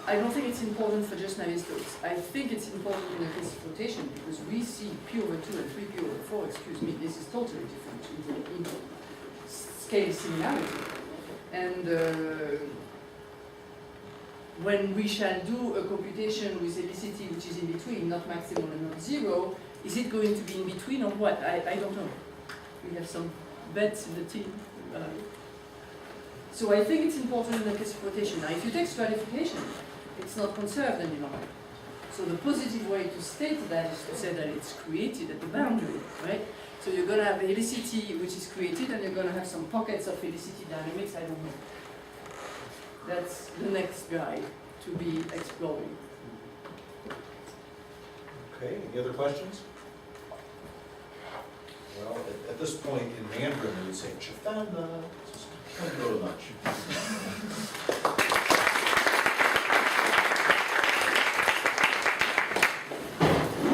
I don't think it's important for just Navier-Stokes. I think it's important in the case of rotation because we see P over 2 and 3P over 4, excuse me, this is totally different in scale similarity. And when we shall do a computation with helicity which is in between, not maximum and not zero, is it going to be in between or what? I don't know. We have some bets in the team. So I think it's important in the case of rotation. Now if you take stratification, it's not conserved any longer. So the positive way to state that is to say that it's created at the boundary, right? So you're going to have helicity which is created and you're going to have some pockets of helicity dynamics, I don't know. That's the next guy to be exploring. Okay, any other questions? Well, at this point in Mandarin, they would say, Chafanda. Don't go to lunch.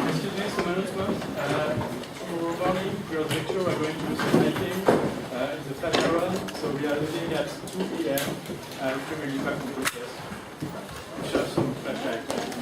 Excuse me, some announcements. Tomorrow morning, first lecture, we're going to do some hiking in the flat run. So we are leaving at 2 p.m. and 3 back to Pouquet. We shall have some flashlights.